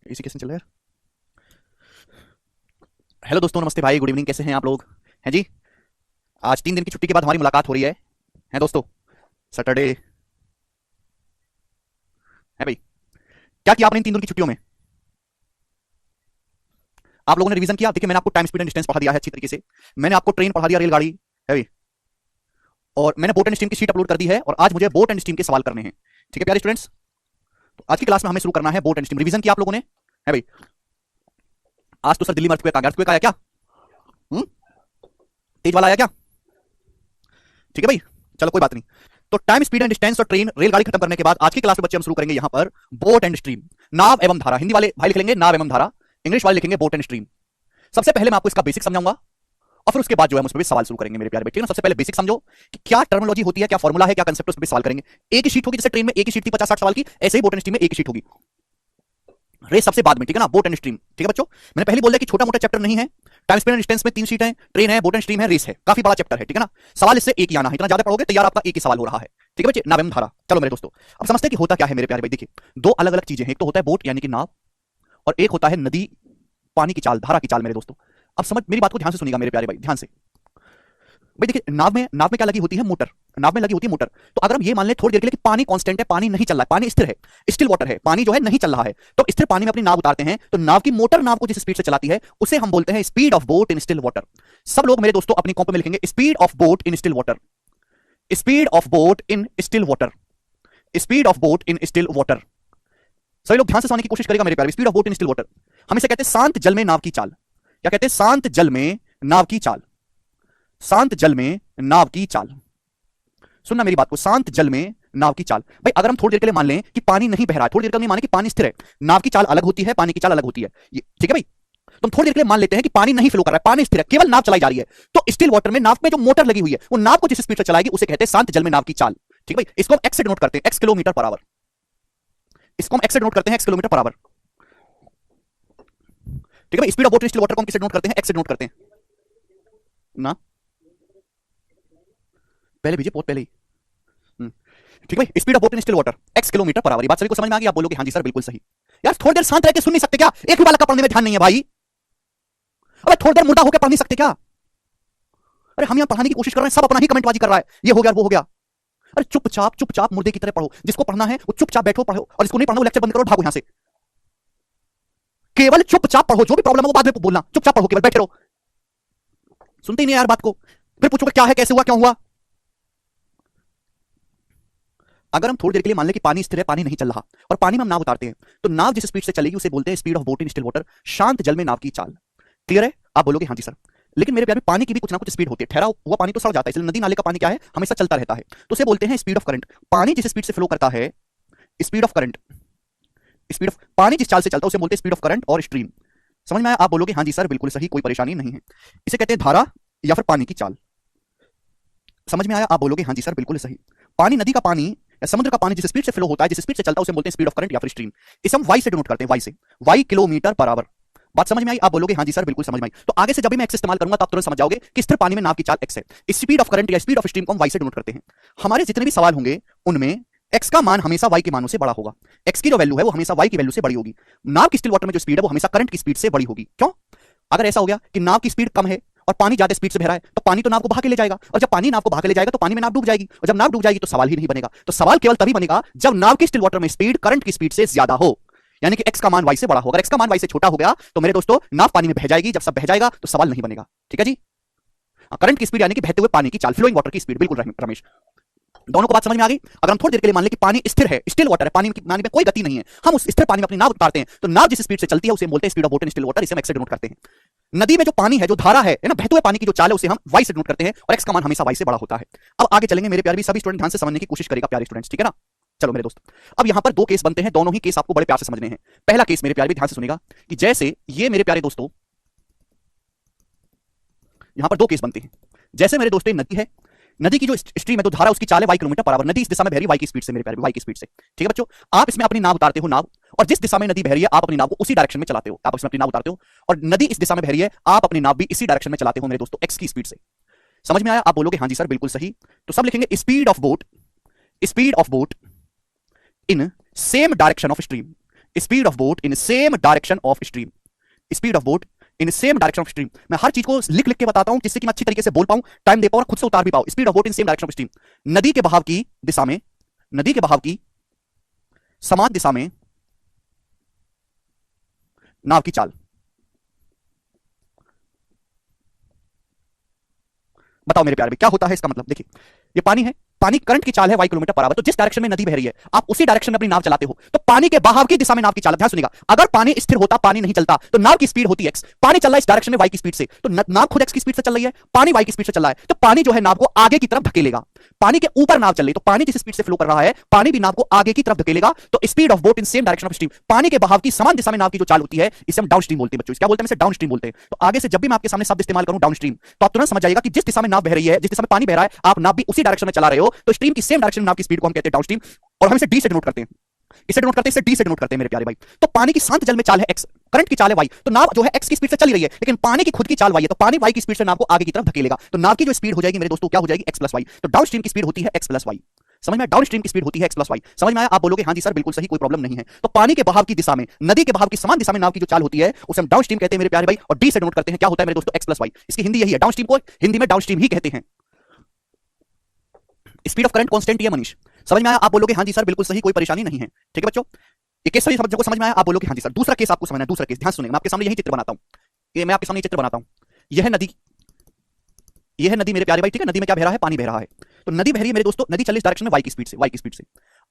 इसी कैसे चल रहा है। हेलो दोस्तों, नमस्ते भाई, गुड इवनिंग, कैसे हैं आप लोग? हैं जी। आज 3 दिन की छुट्टी के बाद हमारी मुलाकात हो रही है। हैं दोस्तों। सैटरडे है भाई। क्या किया आपने इन 3 दिन की छुट्टियों में? आप लोगों ने रिवीजन किया? देखिए, मैंने आपको टाइम, स्पीड एंड डिस्टेंस पढ़ा दिया है अच्छी तरीके से। मैंने आपको ट्रेन पढ़ा दिया, रेलगाड़ी है भाई। और मैंने बोट एंड स्ट्रीम की शीट अपलोड कर दी है, और आज मुझे बोट एंड स्ट्रीम के सवाल करने हैं। ठीक है प्यारे स्टूडेंट्स। तो आज की क्लास में हमें शुरू करना है बोट एंड स्ट्रीम। रिवीजन किया आप लोगों ने? है भाई। आज तो सर दिल्ली में अर्थक्वेक आ गया। अर्थक्वेक आया क्या? हम्म? तेज वाला आया क्या? ठीक है भाई। चलो कोई बात नहीं। तो टाइम, स्पीड एंड डिस्टेंस और ट्रेन, रेलगाड़ी खत्म करने के बाद आज की क्लास में बच्चे हम शुरू करेंगे यहां पर बोट एंड स्ट्रीम। नाव एवं धारा। हिंदी वाले भाई लिख लेंगे नाव एवं धारा, इंग्लिश वाले लिखेंगे बोट एंड स्ट्रीम। सबसे पहले मैं आपको इसका बेसिक समझाऊंगा, और फिर उसके बाद जो है हम उस पर भी सवाल शुरू करेंगे मेरे प्यारे बच्चे ना। सबसे पहले बेसिक समझो कि क्या टर्मिनोलॉजी होती है, क्या फॉर्मूला है, क्या कंसेप्ट, उस पर सवाल करेंगे। एक ही शीट होगी, जैसे ट्रेन में एक ही शीट थी 50-60 सवाल की, ऐसे ही बोट एंड स्ट्रीम में एक ही शीट होगी। रेस सबसे बाद में, ठीक है ना, बोट एंड स्ट्रीम। ठीक है बच्चों, मैंने पहले बोल दिया कि छोटा मोटा चैप्टर नहीं है। टाइम, स्पीड एंड डिस्टेंस में 3 शीट है, ट्रेन है, बोट एंड स्ट्रीम है, रेस है, काफी बड़ा चैप्टर है, ठीक है ना। सवाल इससे एक ही आना है, इतना ज्यादा पढ़ोगे तो यार आपका एक ही सवाल हो रहा है। ठीक है बच्चे, नाव एवं धारा। चलो मेरे दोस्तों, अब समझते हैं कि होता क्या है मेरे प्यारे भाई। देखिए, दो अलग अलग चीजें हैं। एक तो होता है बोट यानी कि नाव, और एक होता है नदी, पानी की चाल, धारा की चाल मेरे दोस्तों। अब समझ, मेरी बात को ध्यान से सुनिएगा मेरे प्यारे भाई, ध्यान से। भाई देखिए, नाव में क्या लगी होती है? मोटर। नाव में लगी होती है मोटर। तो अगर हम ये मान लें थोड़ी देर के लिए कि पानी कांस्टेंट है, पानी नहीं चल रहा है, पानी स्थिर है, स्टिल वाटर है, पानी जो है नहीं चल रहा है, तो स्थिर पानी में अपनी नाव उतारते हैं, तो नाव की मोटर नाव को जिस स्पीड से चलाती है उसे हम बोलते हैं speed of boat in still water. सब लोग मेरे दोस्तों अपनी कॉपी में लिखेंगे speed of boat in still water, speed of boat in still water, speed of boat in still water. सभी लोग ध्यान से समझने की कोशिश करेगा मेरे प्यारे। Speed of boat in still water, हम इसे कहते हैं शांत जल में नाव की चाल। क्या कहते हैं? शांत जल में नाव की चाल। शांत जल में नाव की चाल। सुनना मेरी बात को, शांत जल में नाव की चाल। भाई अगर हम थोड़ी देर के लिए मान लें कि पानी नहीं बह रहा है, थोड़ी देर के लिए माने कि पानी स्थिर है, नाव की चाल अलग होती है, पानी की चाल अलग होती है, ये ठीक है भाई। तुम थोड़ी देर के लिए मान लेते हैं कि पानी नहीं फ्लो कर रहा है, पानी स्थिर है, केवल नाव चलाई जा रही है, तो स्टिल वाटर में नाव में जो मोटर लगी हुई है वो नाव को जिस स्पीड से चलाएगी उसे कहते हैं शांत जल में नाव की चाल। ठीक है भाई, इसको हम एक्स से डिनोट करते हैं, एक्स किलोमीटर पर आवर। इसको हम एक्स से डिनोट करते हैं, एक्स किलोमीटर पर आवर। ठीक है भाई, speed of boat in still water को हम किससे डिनोट करते हैं? एक्स से डिनोट करते हैं ना। पहले भेजिए पोत पहले ही। हम्म, ठीक है भाई, speed of boat in still water x kilometre per our. ये बात सभी को समझ में आ गई? आप बोलोगे हाँ जी सर बिल्कुल सही। यार थोड़ी देर शांत रह के सुन नहीं सकते क्या? एक भी बालक का पढ़ने में ध्यान नहीं है भाई। अबे थोड़ी देर मुर्दा होकर पढ़ नहीं सकते क्या? अरे हम यहाँ पढ़ाने की कोशिश कर रहे हैं, सब अपना ही कमेंटबाजी कर रहा है, ये हो गया वो हो गया। अरे चुपचाप चुपचाप मुर्दे की तरह पढ़ो। जिसको पढ़ना है वो चुपचाप बैठो पढ़ो, और जिसको नहीं पढ़ना वो लेक्चर बंद करो, भागो यहाँ से। केवल चुपचाप पढ़ो, जो भी प्रॉब्लम है वो बाद में बोलना, चुपचाप पढ़ो, केवल बैठे रहो। सुनते ही नहीं यार बात को, फिर पूछोगे क्या है, कैसे हुआ, क्यों हुआ। अगर हम थोड़ी देर के लिए मान लें कि पानी स्थिर है, पानी नहीं चल रहा, और पानी में हम नाव उतारते हैं, तो नाव जिस स्पीड से चलेगी उसे बोलते हैं speed of boat in still water, शांत जल में नाव की चाल। क्लियर है? आप बोलोगे हाँ जी सर। लेकिन मेरे प्यारे, पानी की भी कुछ ना कुछ स्पीड होती है। ठहरा हुआ पानी तो सड़ जाता है, इसलिए नदी नाले का पानी क्या है, हमेशा चलता रहता है, तो उसे बोलते हैं स्पीड ऑफ करंट। पानी जिस स्पीड से फ्लो करता है, speed of current, speed of पानी जिस चाल से चलता है उसे बोलते हैं स्पीड ऑफ करंट और स्ट्रीम। समझ में आया? आप बोलोगे हाँ जी सर बिल्कुल सही, कोई परेशानी नहीं है। इसे कहते हैं धारा या फिर पानी की चाल। समझ में आया? आप बोलोगे हाँ जी सर बिल्कुल सही। पानी, नदी का पानी या समुद्र का पानी जिस स्पीड से फ्लो होता है, जिस स्पीड से चलता है उसे बोलते हैं स्पीड ऑफ करंट या फिर स्ट्रीम। इसे हम वाई से डिनोट करते हैं, वाई से, वाई किलोमीटर पर आवर। बात समझ में आई? आप बोलोगे हाँ जी सर बिल्कुल समझ में आई। तो आगे से जब भी मैं एक्स इस्तेमाल करूंगा तो आप तुरंत समझ जाओगे कि स्थिर पानी में नाव की चाल एक्स है। स्पीड ऑफ करंट या स्पीड ऑफ स्ट्रीम को हम वाई से डिनोट करते हैं। हमारे जितने भी सवाल होंगे उनमें एक्स का मान हमेशा वाई के मानों से बड़ा होगा। एक्स की जो वैल्यू है वो हमेशा वाई की वैल्यू से बड़ी होगी। नाव की स्टिल वाटर में जो स्पीड है वो हमेशा करंट की स्पीड से बड़ी होगी। क्यों? अगर ऐसा हो गया कि नाव की स्पीड कम है और पानी ज्यादा स्पीड से बह रहा है, तो पानी तो नाव को बहा के ले जाएगा, और जब पानी नाव को बहा के ले जाएगा तो पानी में नाव डूब जाएगी, और जब नाव डूब जाएगी तो सवाल ही नहीं बनेगा। तो सवाल केवल तभी बनेगा जब नाव की स्टिल वाटर में स्पीड करंट की स्पीड से ज्यादा हो, यानी कि एक्स का मान वाई से बड़ा हो। अगर एक्स का मान वाई से छोटा हो गया तो मेरे दोस्तों नाव पानी में बह जाएगी, जब सब बह जाएगा तो सवाल नहीं बनेगा। ठीक है जी। करंट की स्पीड यानी कि बहते हुए पानी की चाल, फ्लोइंग वाटर की स्पीड। बिल्कुल रमेश, दोनों को बात समझ में आ गई? अगर हम थोड़ी देर के लिए मान लें कि पानी स्थिर है, स्टिल वाटर है, पानी में कोई गति नहीं है, हम उस स्थिर पानी में अपनी नाव उतारते हैं, तो नाव जिस स्पीड से चलती है उसे बोलते हैं speed of boat in still water. इसे हम एक्स से डिनोट करते हैं। नदी में जो पानी है, जो धारा है ना, बहते हुए पानी की जो चाल है उसे हम वाई से डिनोट करते हैं, और एक्स का मान हमेशा वाई से बड़ा होता है। अब आगे चलेंगे मेरे प्यारे, भी सभी स्टूडेंट ध्यान से समझने की कोशिश करेगा प्यारे स्टूडेंट्स, ठीक है ना। चलो मेरे दोस्त, अब यहां पर दो केस बनते हैं, दोनों ही केस आपको बड़े प्यार से समझने हैं। पहला केस मेरे प्यारे भी ध्यान से सुनेगा कि जैसे ये मेरे प्यारे दोस्तों, यहां पर दो केस बनते हैं। जैसे मेरे दोस्तों नदी है, नदी की जो स्ट्रीम है, तो धारा उसकी चाल है वाई किलोमीटर पर आवर। नदी इस दिशा में बह रही है वाई की स्पीड से मेरे प्यारे, वाई की स्पीड से। ठीक है बच्चों, आप इसमें अपनी नाव उतारते हो, नाव, और जिस दिशा में नदी बह रही है आप अपनी नाव को उसी डायरेक्शन में चलाते हो। आप इसमें अपनी नाव उतारते हो और नदी इस दिशा में बह रही है, आप अपनी नाव भी इसी डायरेक्शन में चलाते हो मेरे दोस्तों, एक्स की स्पीड से। समझ में आया? आप बोलोगे हाँ जी सर बिल्कुल सही। तो सब लिखेंगे speed of boat, speed of boat in same direction of stream, speed of boat in same direction of stream, speed of boat in same direction of stream. मैं हर चीज को लिख लिख के बताता हूं जिससे कि मैं अच्छी तरीके से बोल पाऊं, टाइम दे पाऊं और खुद से उतार भी पाऊं। Speed of boat in same direction of stream, नदी के बहाव की दिशा में, नदी के बहाव की समान दिशा में नाव की चाल। बताओ मेरे प्यारे भाई क्या होता है इसका मतलब? देखिए ये पानी है, पानी करंट की चाल है y किलोमीटर पर आवर, तो जिस डायरेक्शन में नदी बह रही है आप उसी डायरेक्शन में अपनी नाव चलाते हो, तो पानी के बहाव की दिशा में नाव की चाल। ध्यान सुनिएगा, अगर पानी स्थिर होता, पानी नहीं चलता, तो नाव की स्पीड होती x, पानी चल रहा है इस डायरेक्शन में y की स्पीड से, तो नाव खुद x की स्पीड से चल रही है, पानी y की स्पीड से चल रहा है, तो पानी जो है नाव को आगे की तरफ धकेलेगा। पानी के ऊपर नाव चल रही, तो पानी जिस स्पीड से फ्लो कर रहा है, पानी भी नाव को आगे की तरफ धकेलेगा। तो speed of boat in same direction of stream, पानी के बहाव की समान दिशा में नाव की जो चाल होती है, इसे हम डाउन स्ट्रीम बोलते हैं बच्चों। क्या बोलते हैं? इसे डाउन स्ट्रीम बोलते हैं। तो आगे से जब भी मैं आपके सामने शब्द इस्तेमाल करूं डाउन स्ट्रीम, तो आप तुरंत समझ जाइएगा कि जिस दिशा में नाव बह रही है, जिस दिशा में पानी बह रहा है, आप नाव भी उसी डायरेक्शन में चला रहे हो, तो स्ट्रीम की सेम डायरेक्शन में नाव की स्पीड को हम कहते हैं डाउन स्ट्रीम, और हम इसे डी से डिनोट करते हैं। इसे डिनोट करते हैं, इसे डी से डिनोट करते हैं मेरे प्यारे भाई। तो पानी की शांत जल में चाल है x, करंट की चाल है y, तो नाव जो है x की स्पीड से चली रही है, लेकिन पानी की खुद की चाल y है, तो पानी y की स्पीड से नाव को आगे की तरफ धकेलेगा, तो नाव की जो स्पीड हो जाएगी मेरे दोस्तों क्या हो जाएगी? x plus Y. तो डाउन स्ट्रीम की स्पीड होती है x प्लस वाई। समझ में? डाउन स्ट्रीम की स्पीड होती है x प्लस वाई। समझ में आया? आप बोलोगे हाँ जी सर बिल्कुल सही, कोई प्रॉब्लम नहीं है। तो पानी के बहाव की दिशा में, नदी के बहाव की समान दिशा में नाव की जो चाल होती है उसे हम डाउन स्ट्रीम कहते हैं मेरे प्यारे भाई, और डी से डिनोट करते हैं। क्या होता है मेरे दोस्तों? x plus Y. इसकी हिंदी यही है, डाउन स्ट्रीम को हिंदी में डाउन स्ट्रीम ही कहते हैं। स्पीड ऑफ करंट कांस्टेंट है मनीष। समझ में आया? आप बोलोगे हाँ जी सर बिल्कुल सही, कोई परेशानी नहीं है। ठीक है बच्चों, ये केस सभी सबको समझ में आया? आप बोलोगे हाँ जी सर। दूसरा केस आपको समझना है, दूसरा केस ध्यान सुनिएगा, मैं आपके सामने यही चित्र बनाता हूं, ये मैं आपके सामने चित्र बनाता हूं। यह नदी, यह है नदी मेरे प्यारे भाई, ठीक है? नदी में क्या बह रहा है? पानी बह रहा है। तो नदी बह रही है मेरे दोस्तों, नदी चल इस डायरेक्शन में y की स्पीड से, y की स्पीड से।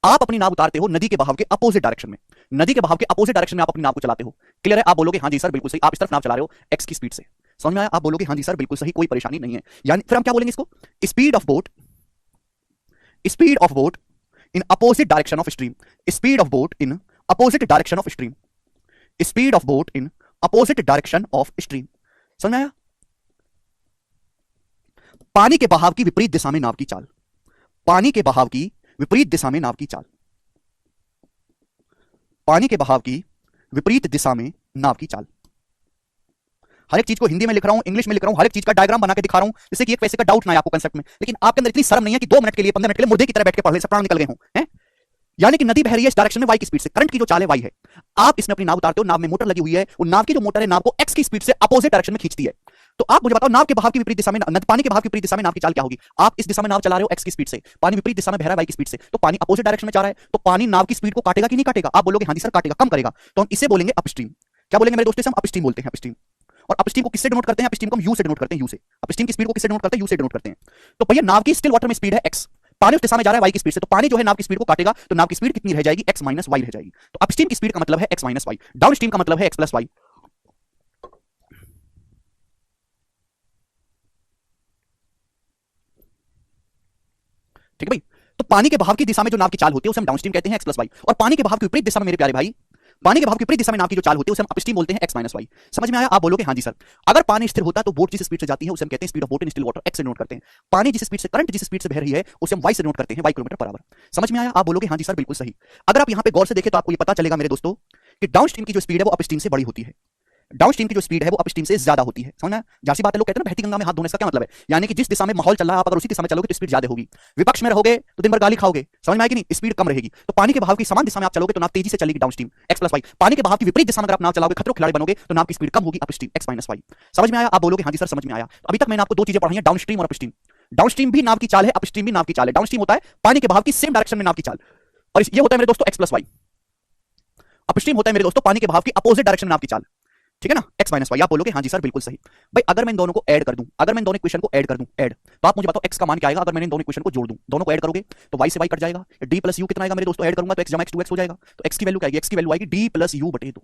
आप अपनी नाव उतारते हो नदी के बहाव के अपोजिट डायरेक्शन में, नदी के बहाव के अपोजिट डायरेक्शन में आप अपनी नाव को चलाते हो। क्लियर है? आप बोलोगे हाँ जी सर बिल्कुल सही, आप इस तरफ नाव चला रहे हो x की स्पीड से। समझ में आया? आप बोलोगे हाँ जी सर बिल्कुल सही, कोई परेशानी नहीं है। यानी फिर हम क्या बोलेंगे इसको? Speed of boat, speed of boat in opposite direction of stream, speed of boat in opposite direction of stream, speed of boat in opposite direction of stream. समझ में आया? पानी के बहाव की विपरीत दिशा में नाव की चाल, पानी के बहाव की विपरीत दिशा में नाव की चाल, पानी के बहाव की विपरीत दिशा में नाव की चाल। हर एक चीज को हिंदी में लिख रहा हूं, इंग्लिश में लिख रहा हूं, हर एक चीज का डायग्राम बना के दिखा रहा हूं, जिससे कि एक पैसे का डाउट ना आए आपको कंसेप्ट में। लेकिन आपके अंदर इतनी शर्म नहीं है कि 2 मिनट के लिए 15 मिनट के लिए मुर्दे की तरह बैठ के पढ़ ले, सब प्राण निकल गए हों, हैं? यानी कि नदी बह रही है इस डायरेक्शन में y की स्पीड से, करंट की जो चाल है y है, आप इसमें अपनी नाव उतारते हो, नाव में मोटर लगी हुई है, और नाव की जो मोटर है नाव को x की स्पीड से अपोजिट डायरेक्शन में खींचती है। तो आप मुझे बताओ नाव के बहाव की विपरीत दिशा में, पानी के बहाव की विपरीत दिशा में नाव की चाल क्या होगी? आप इस दिशा में नाव चला रहे हो x की स्पीड से, पानी विपरीत दिशा में बह रहा है y की स्पीड से, तो पानी अपोजिट डायरेक्शन में जा रहा है, तो पानी नाव की स्पीड को काटेगा कि नहीं काटेगा? आप बोलोगे हाँ जी सर काटेगा, कम करेगा, तो हम इसे बोलेंगे अपस्ट्रीम। क्या बोलेंगे मेरे दोस्तों? हम अपस्ट्रीम बोलते हैं, अपस्ट्रीम। और अपस्ट्रीम को किससे डिनोट करते हैं? अपस्ट्रीम को हम यू से डिनोट करते हैं, यू से। अपस्ट्रीम की स्पीड को किससे डिनोट करते हैं? यू से डिनोट करते हैं। तो भैया नाव की स्टिल वाटर में स्पीड है x, पानी उस दिशा में जा रहा है y की स्पीड से, तो पानी जो है नाव की स्पीड को काटेगा, तो नाव की स्पीड कितनी रह जाएगी? x माइनस वाई रह जाएगी। तो अपस्ट्रीम की स्पीड का मतलब है x minus Y, downstream का मतलब है x प्लस वाई। ठीक है भाई? तो पानी के बहाव की दिशा में जो नाव की चाल होती है उसे हम डाउनस्ट्रीम कहते हैं x प्लस वाई, और पानी के बहाव की विपरीत दिशा में मेरे प्यारे भाई, पानी के बहाव की विपरीत दिशा में नाव की जो चाल होती है उसे हम अपस्ट्रीम बोलते हैं x माइनस वाई। समझ में आया? आप बोलोगे हाँ जी सर। अगर पानी स्थिर होता तो बोट जिस स्पीड से जाती है उसे हम कहते हैं speed of boat in still water, x से नोट करते हैं। पानी जिस स्पीड से, करंट जिस स्पीड से बह रही है उसे हम y से नोट करते हैं, y किलोमीटर पर आवर। समझ में आया? आप बोलोगे हाँ जी सर बिल्कुल सही। अगर आप यहाँ पे गौर से देखें तो आपको ये पता चलेगा मेरे दोस्तों कि डाउनस्ट्रीम की जो स्पीड है वो अपस्ट्रीम से बड़ी होती है, डाउनस्ट्रीम की जो स्पीड है वो अपस्ट्रीम से ज्यादा होती है। समझना? जासी बात है, लोग कहते हैं ना बहती गंगा में हाथ धोने का क्या मतलब है? यानी कि जिस दिशा में माहौल चल रहा है आप अगर उसी दिशा में चलोगे तो स्पीड ज्यादा होगी, विपक्ष में रहोगे तो दिन भर गाली खाओगे। समझ में आएगी नहीं? स्पीड कम रहेगी। तो पानी के बहाव की समान दिशा में आप चलोगे तो नाव तेजी से चलेगी, डाउनस्ट्रीम x प्लस वाई। पानी के बहाव की विपरीत दिशा में अगर आप नाव चलाओगे, खतरों खिलाड़ी बनोगे, तो नाव की स्पीड कम होगी, अपस्ट्रीम x माइनस वाई। समझ में आया? आप बोलोगे हाँ जी सर समझ में आया। तो अभी तक मैंने आपको 2 चीजें पढ़ाई हैं, डाउनस्ट्रीम और अपस्ट्रीम। डाउनस्ट्रीम भी नाव की चाल है, अपस्ट्रीम भी नाव की चाल है। डाउनस्ट्रीम होता है पानी के बहाव की सेम डायरेक्शन में नाव की चाल, और ये होता है मेरे दोस्तों x प्लस वाई। अपस्ट्रीम होता है मेरे दोस्तों पानी के बहाव की अपोजिट डायरेक्शन में नाव की चाल। ठीक है ना? x minus Y. आप बोलोगे हाँ जी सर बिल्कुल सही। भाई अगर मैं इन दोनों को ऐड कर दूं, अगर मैं इन दोनों इक्वेशन को ऐड कर दूं, ऐड, तो आप मुझे बताओ x का मान क्या आएगा? अगर मैंने इन दोनों इक्वेशन को जोड़ दूं, दोनों को ऐड करोगे तो y से y कट जाएगा, d प्लस u कितना आएगा मेरे दोस्तों? ऐड करूंगा तो x जमा x 2x हो जाएगा, तो x की वैल्यू क्या आएगी? x की वैल्यू आएगी d प्लस u बटे 2,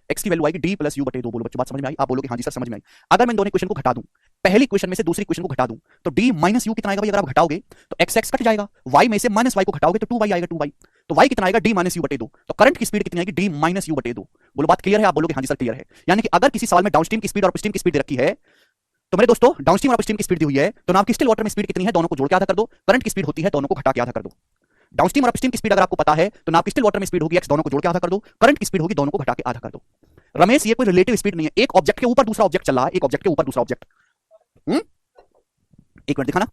x की वैल्यू आएगी d प्लस u बटे 2। बोलो बच्चों बात समझ में आई? आप बोलोगे हाँ जी सर समझ में आई। अगर मैं इन दोनों इक्वेशन को घटा दूं, पहली इक्वेशन में से दूसरी इक्वेशन को घटा दूं, तो d माइनस u कितना आएगा भाई? अगर आप घटाओगे तो x x कट जाएगा, y में से माइनस y को घटाओगे तो 2y आएगा, 2y। तो y कितना आएगा? d माइनस u बटे 2। तो करंट की स्पीड कितनी आएगी? d माइनस u बटे 2। बोलो बात क्लियर है? आप बोलोगे हाँ जी सर क्लियर है। यानी कि अगर किसी सवाल में डाउनस्ट्रीम की स्पीड और अपस्ट्रीम की स्पीड रखी है, तो मेरे दोस्तों डाउनस्ट्रीम और अपस्ट्रीम की स्पीड दी हुई है, तो नाव की स्टिल वाटर में स्पीड कितनी है दोनों को जोड़ के आधा कर दो, करंट की स्पीड होती है दोनों को घटा के आधा कर दो। डाउनस्ट्रीम और अपस्ट्रीम की स्पीड अगर आपको पता है तो नाव की स्टिल वाटर में स्पीड होगी x, दोनों को जोड़ के आधा कर दो, करंट की स्पीड होगी दोनों को घटा के आधा कर दो। रमेश ये कोई रिलेटिव स्पीड नहीं है, एक ऑब्जेक्ट के ऊपर दूसरा ऑब्जेक्ट चल रहा है, एक ऑब्जेक्ट के ऊपर दूसरा ऑब्जेक्ट। एक मिनट दिखाना।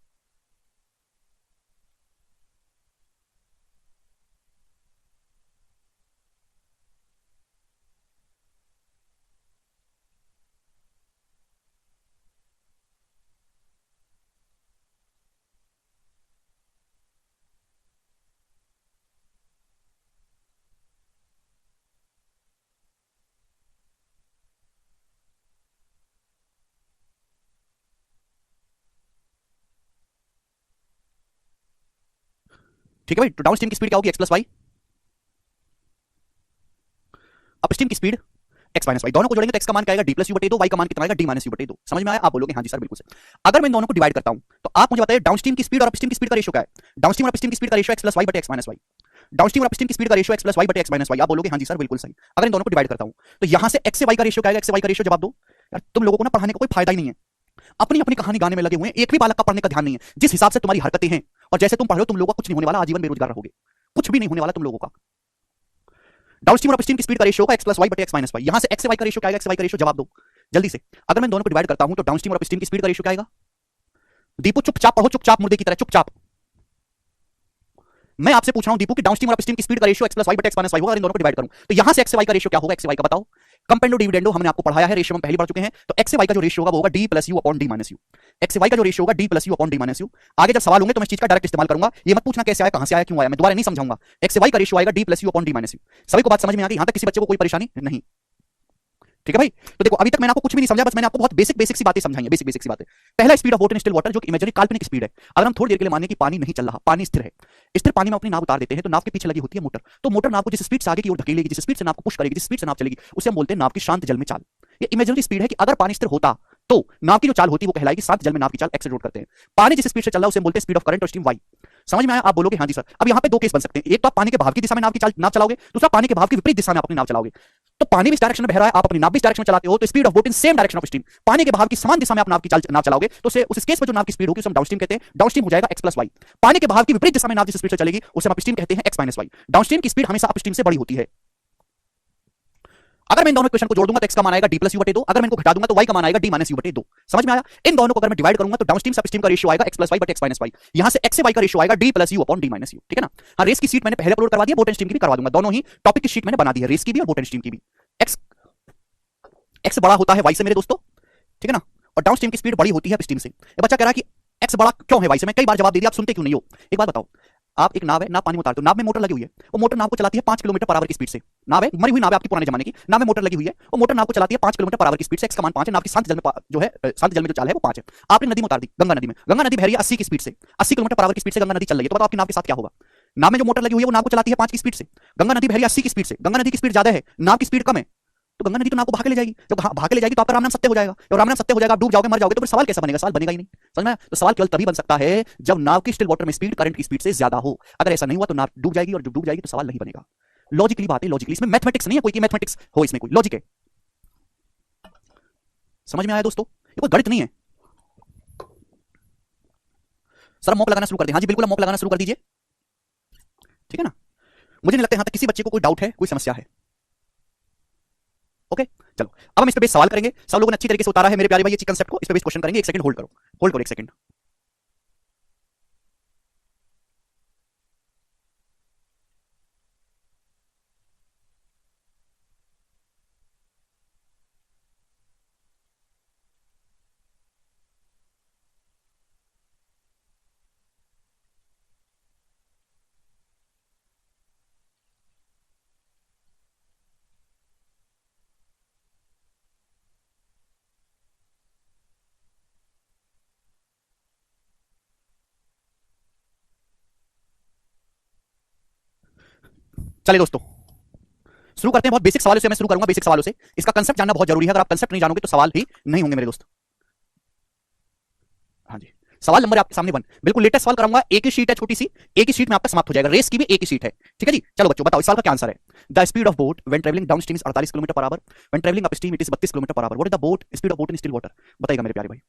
ठीक है भाई। तो डाउन स्ट्रीम की स्पीड क्या होगी? X plus Y. अपस्ट्रीम की स्पीड एक्स माइनस वाई। दोनों को जोड़ेंगे तो एक्स का मान क्या आएगा? डी प्लस यू बटे दो। वाई का मान कितना आएगा? डी माइनस यू बटे दो। समझ में आया? आप बोलोगे हाँ जी सर बिल्कुल सर। अगर मैं इन दोनों को डिवाइड करता हूं तो आप मुझे बताइए डाउनस्ट्रीम की स्पीड और अपस्ट्रीम की स्पीड का रेशियो क्या है? डाउनस्ट्रीम और अपस्ट्रीम की स्पीड का रेशियो एक्स प्लस वाई बटे एक्स माइनस वाई। डाउनस्ट्रीम और अपस्ट्रीम की स्पीड का रेशियो एक्स प्लस वाई बटे एक्स माइनस वाई। आप बोलोगे हाँ जी सर बिल्कुल सही। अगर इन दोनों को डिवाइड करता हूं तो यहां से एक्स से वाई का रेशियो क्या आएगा? एक्स से वाई का रेशियो जवाब दो यार। तुम लोगों को ना पढ़ाने का कोई फायदा ही नहीं है, अपनी अपनी कहानी गाने में लगे हुए हैं, एक भी बालक का पढ़ने का ध्यान नहीं है। जिस हिसाब से तुम्हारी हरकतें हैं और जैसे तुम पढ़ रहे हो, तुम लोगों का कुछ नहीं होने वाला, आजीवन बेरोजगार रहोगे, कुछ भी नहीं होने वाला तुम लोगों का। डाउनस्ट्रीम और अपस्ट्रीम की स्पीड का रेशियो होगा एक्स प्लस वाई बटे एक्स माइनस वाई। यहां से एक्स से वाई का रेशियो क्या आएगा? एक्स से वाई का रेशियो जवाब दो जल्दी से। अगर मैं दोनों को डिवाइड करता हूं तो डाउनस्ट्रीम और अपस्ट्रीम की स्पीड का रेशियो क्या आएगा? दीपू चुपचाप पढ़ो, चुपचाप मुर्दे की तरह चुपचाप। मैं आपसे पूछ रहा हूं दीपू कि डाउनस्ट्रीम और अपस्ट्रीम की स्पीड का रेशियो एक्स प्लस वाई बटे एक्स माइनस वाई होगा। अगर इन दोनों को डिवाइड करूं तो यहां से एक्स से वाई का रेशियो क्या होगा? एक्स से वाई का बताओ। कंपेंडो डिविडेंडो हमने आपको पढ़ाया है, रेशियो हम पहले पढ़ चुके हैं। तो एक्स से वाई का जो रेशियो होगा वो होगा D plus you upon D minus you. X से वाई का जो रेशियो होगा D plus you upon D minus you. आगे जब सवाल होंगे तो मैं इस चीज का डायरेक्ट इस्तेमाल करूंगा, ये मत पूछना कैसे आया, कहां से आया, क्यों आया, मैं दोबारा नहीं समझाऊंगा। एक्स से वाई का रेशियो आएगा D plus you upon D minus you. सभी को बात समझ में आ गई? यहां तक किसी बच्चे को कोई परेशानी नहीं? ठीक है भाई। तो देखो अभी तक मैंने आपको कुछ भी नहीं समझा, बस मैंने आपको बहुत बेसिक सी बातें समझाई हैं, बेसिक सी बातें। पहला speed of boat in still water, जो कि इमेजिनरी काल्पनिक स्पीड है। अगर हम थोड़ी देर के लिए माने कि पानी नहीं चल रहा, पानी स्थिर है, स्थिर पानी में अपनी नाव उतार देते हैं तो नाव के पीछे लगी होती है मोटर। तो मोटर नाव को जिस स्पीड से आगे की ओर धकेलेगी, जिस स्पीड से नाव को पुश करेगी, जिस स्पीड से नाव चलेगी, उसे हम बोलते हैं नाव की शांत जल में चाल। ये इमेजिनरी स्पीड है कि अगर पानी स्थिर होता तो नाव की जो चाल होती है वो कहलाएगी शांत जल में नाव की चाल। एक्सेलरेट करते हैं। पानी जिस स्पीड से चल रहा है उसे बोलते हैं स्पीड ऑफ करंट और स्ट्रीम वाई। समझ में आया? आप बोलोगे हाँ जी सर। अब यहाँ पे दो केस बन सकते हैं, एक तो आप पानी के भाव की दिशा में नाव चलाओगे, दूसरा पानी के भाव की विपरीत दिशा में आप अपनी नाव चलाओगे। तो पानी भी इस डायरेक्शन में बह रहा है, आप अपनी नाव भी इस डायरेक्शन में चलाते हो, तो speed of boat in same direction of stream. पानी के भाव की समान दिशा में आप नाव चलाओगे तो उस केस में जो नाव की स्पीड होगी उसे हम डाउनस्ट्रीम कहते हैं। डाउनस्ट्रीम हो जाएगा एक्स प्लस वाई। पानी के भाव की विपरीत दिशा में नाव जिस स्पीड से चलेगी उसे हम अपस्ट्रीम कहते हैं एक्स माइनस वाई। डाउनस्ट्रीम की स्पीड हमेशा अपस्ट्रीम से बड़ी होती है। अगर मैं इन दोनों इक्वेशन को जोड़ दूंगा तो एक्स का मान आएगा डी प्लस यू बटे दो। अगर मैं इनको घटा दूंगा तो वाई का मान आएगा डी माइनस यू बटे दो। समझ में आया? इन दोनों को अगर मैं डिवाइड करूंगा तो डाउनस्ट्रीम से अपस्ट्रीम का रेशियो आएगा एक्स प्लस वाई बटे एक्स माइनस वाई। यहां से एक्स से वाई का रेशियो आएगा D plus you upon D minus you. ठीक है ना? हाँ, रेस की सीट मैंने पहले अपलोड करवा दिया, बोट एंड स्ट्रीम की भी करवा दूंगा। दोनों ही टॉपिक की शीट मैंने बना दी है, रेस की भी और बोट एंड स्ट्रीम की भी। एक्स बड़ा होता है वाई से मेरे दोस्तों, ठीक है ना? और डाउनस्ट्रीम की स्पीड बड़ी होती है अपस्ट्रीम से। ये बच्चा कह रहा है कि एक्स बड़ा क्यों है वाई से? मैं कई बार जवाब दे दिया, आप सुनते क्यों नहीं हो? एक बात बताओ, आप एक नाव है, नाव पानी में उतारते हो, नाव में मोटर लगी हुई है, वो मोटर नाव को चलाती है 5 किलोमीटर पर आवर की स्पीड से। नाव है, मरी हुई नाव है आपकी पुराने जमाने की, नाव में मोटर लगी हुई है, वो मोटर नाव को चलाती है 5 किलोमीटर पर आवर की स्पीड से। एक्स का मान 5 है। नाव की शांत जल में जो है, शांत जल में जो चाल है वो 5 है। आपने नदी में उतार दी, गंगा नदी में। गंगा नदी बह रही है 80 की स्पीड से, 80 किलोमीटर पर आवर की स्पीड से गंगा नदी चल रही है। तो बताओ आपकी नाव के साथ क्या होगा? नाव में जो मोटर लगी हुई है वो नाव को चलाती है 5 की स्पीड से, गंगा नदी बह रही है 80 की स्पीड से। गंगा नदी की स्पीड ज्यादा है, नाव की स्पीड कम है, तो गंगा नदी तो नाव को भाग ले जाएगी। जब भाग ले जाएगी तो आपका राम नाम सत्य हो जाएगा, और राम नाम सत्य हो जाएगा, आप डूब जाओगे, मर जाओगे। तो फिर सवाल कैसा बनेगा? सवाल बनेगा ही नहीं। समझ में? तो सवाल केवल तभी बन सकता है जब नाव की स्टिल वाटर में स्पीड करंट की स्पीड से ज्यादा हो। अगर ऐसा नहीं हुआ तो नाव डूब जाएगी, और जब डूब जाएगी तो सवाल नहीं बनेगा। लॉजिकली बात है, लॉजिकली। इसमें मैथमेटिक्स नहीं है कोई कि मैथमेटिक्स हो, इसमें कोई लॉजिक है। समझ में आया दोस्तों? ये कोई गणित नहीं है। सर मॉक लगाना शुरू कर दे। हाँ जी बिल्कुल, मॉक लगाना शुरू कर दीजिए, ठीक है ना? मुझे नहीं लगता यहां तक किसी बच्चे को कोई डाउट है, कोई समस्या है। ओके चलो, अब हम इस पे बेस सवाल करेंगे। सब लोगों ने अच्छी तरीके से उतारा है मेरे प्यारे भाई ये कंसेप्ट को। इस पे बेस क्वेश्चन करेंगे। एक सेकंड होल्ड करो, होल्ड करो एक सेकंड। चलिए दोस्तों शुरू करते हैं। बहुत बेसिक सवालों से मैं शुरू करूंगा, बेसिक सवालों से। इसका कंसेप्ट जानना बहुत जरूरी है। अगर आप कंसेप्ट नहीं जानोगे तो सवाल ही नहीं होंगे मेरे दोस्त। हाँ जी, सवाल नंबर आपके सामने 1, बिल्कुल लेटेस्ट सवाल कराऊंगा। एक ही शीट है छोटी सी, एक ही शीट में आपका समाप्त हो जाएगा। रेस की भी एक ही शीट है, ठीक है जी? चलो बच्चों बताओ इस सवाल का क्या आंसर है। The speed of boat when travelling down stream is 48 kilometre per our, when travelling up stream it is 32 kilometre per our. What is the boat speed of boat in still water? बताइएगा मेरे प्यारे भाई।